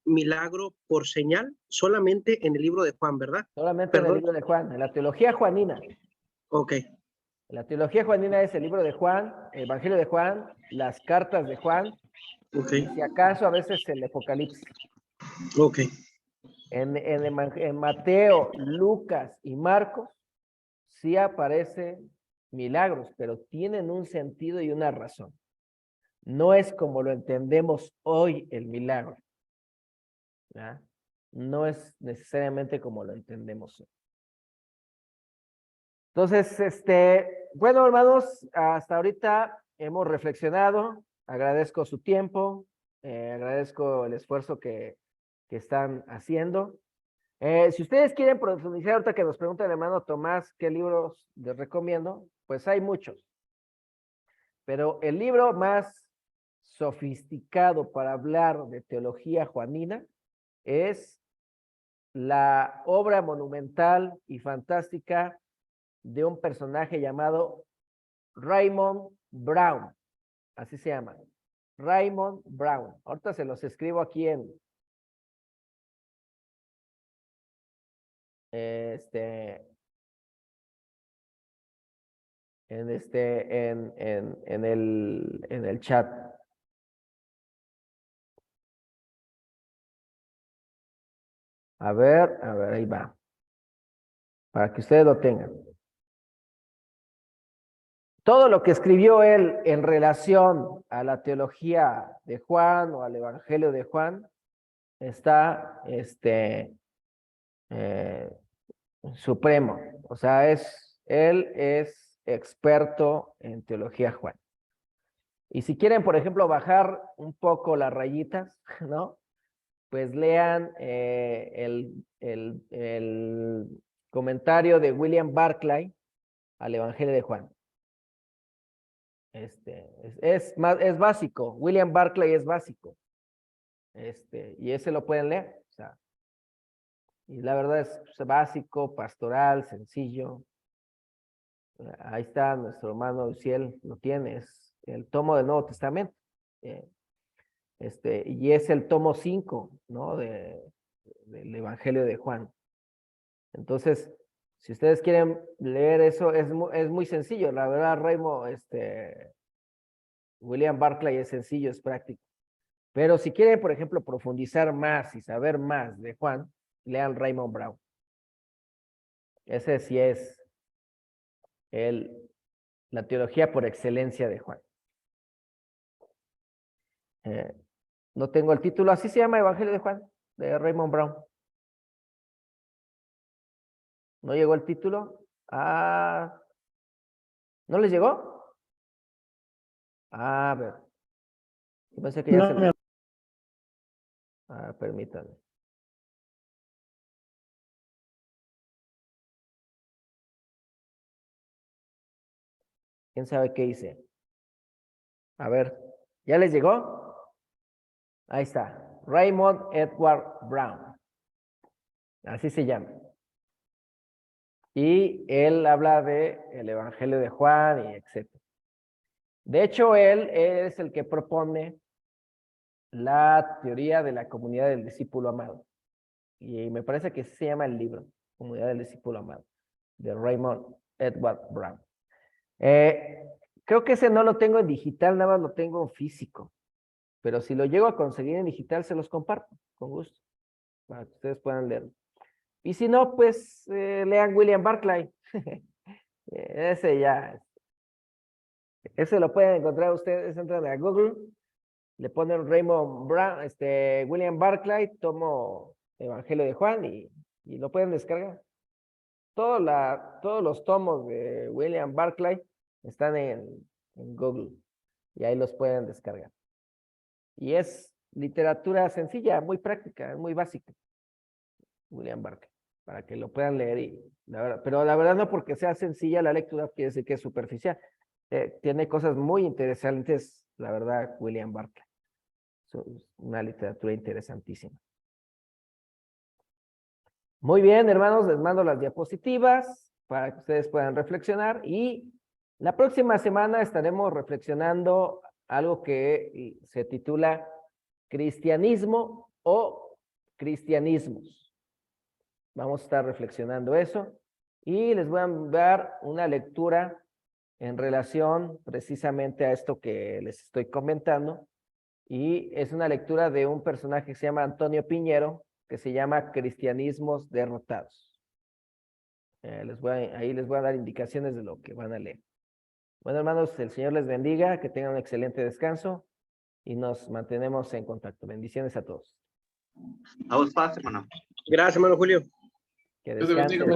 S8: milagro por señal, solamente en el libro de Juan, ¿verdad?
S1: Solamente en el libro de Juan, en la teología juanina.
S8: Ok.
S1: La teología juanina es el libro de Juan, el Evangelio de Juan, las cartas de Juan,
S8: okay.
S1: Y si acaso a veces el Apocalipsis.
S8: Ok.
S1: En Mateo, Lucas y Marcos sí aparecen milagros, pero tienen un sentido y una razón. No es como lo entendemos hoy el milagro, ¿ya? No es necesariamente como lo entendemos hoy. Entonces, bueno, hermanos, hasta ahorita hemos reflexionado. Agradezco su tiempo, agradezco el esfuerzo que están haciendo. Si ustedes quieren profundizar, ahorita que nos pregunta el hermano Tomás qué libros les recomiendo, pues hay muchos. Pero el libro más sofisticado para hablar de teología juanina es la obra monumental y fantástica de un personaje llamado Raymond Brown. Así se llama. Raymond Brown. Ahorita se los escribo aquí en en el chat. A ver, ahí va. Para que ustedes lo tengan. Todo lo que escribió él en relación a la teología de Juan o al Evangelio de Juan está supremo. O sea, él es experto en teología Juan. Y si quieren, por ejemplo, bajar un poco las rayitas, ¿no? Pues lean el comentario de William Barclay al Evangelio de Juan. Es básico. William Barclay es básico. Y ese lo pueden leer. O sea, y la verdad es básico, pastoral, sencillo. Ahí está nuestro hermano Ciel, lo tiene, es el tomo del Nuevo Testamento. Y es el tomo 5, ¿no? Del Evangelio de Juan. Entonces, si ustedes quieren leer eso, es muy sencillo. La verdad, William Barclay es sencillo, es práctico. Pero si quieren, por ejemplo, profundizar más y saber más de Juan, lean Raymond Brown. Ese sí es la teología por excelencia de Juan. No tengo el título, así se llama Evangelio de Juan, de Raymond Brown. ¿No llegó el título? ¿No les llegó? A ver. Yo pensé que ya permítanme. ¿Quién sabe qué hice? A ver, ¿ya les llegó? Ahí está. Raymond Edward Brown. Así se llama. Y él habla de el Evangelio de Juan y etc. De hecho, él es el que propone la teoría de la comunidad del discípulo amado. Y me parece que se llama el libro, Comunidad del Discípulo Amado, de Raymond Edward Brown. Creo que ese no lo tengo en digital, nada más lo tengo en físico. Pero si lo llego a conseguir en digital, se los comparto, con gusto, para que ustedes puedan leerlo. Y si no, pues lean William Barclay. Ese lo pueden encontrar ustedes, entran a Google, le ponen Raymond Brown, William Barclay, tomo Evangelio de Juan y lo pueden descargar. Todos los tomos de William Barclay están en Google y ahí los pueden descargar. Y es literatura sencilla, muy práctica, muy básica. William Barclay, para que lo puedan leer pero la verdad no porque sea sencilla la lectura quiere decir que es superficial. Tiene cosas muy interesantes, la verdad, William Barclay. Es una literatura interesantísima. Muy bien, hermanos, les mando las diapositivas para que ustedes puedan reflexionar y la próxima semana estaremos reflexionando algo que se titula Cristianismo o Cristianismos. Vamos a estar reflexionando eso y les voy a dar una lectura en relación precisamente a esto que les estoy comentando y es una lectura de un personaje que se llama Antonio Piñero que se llama Cristianismos derrotados. Ahí les voy a dar indicaciones de lo que van a leer. Bueno, hermanos, el Señor les bendiga, que tengan un excelente descanso y nos mantenemos en contacto. Bendiciones a todos.
S13: A vos, paz, hermano.
S8: Gracias, hermano Julio.
S1: Que descansen.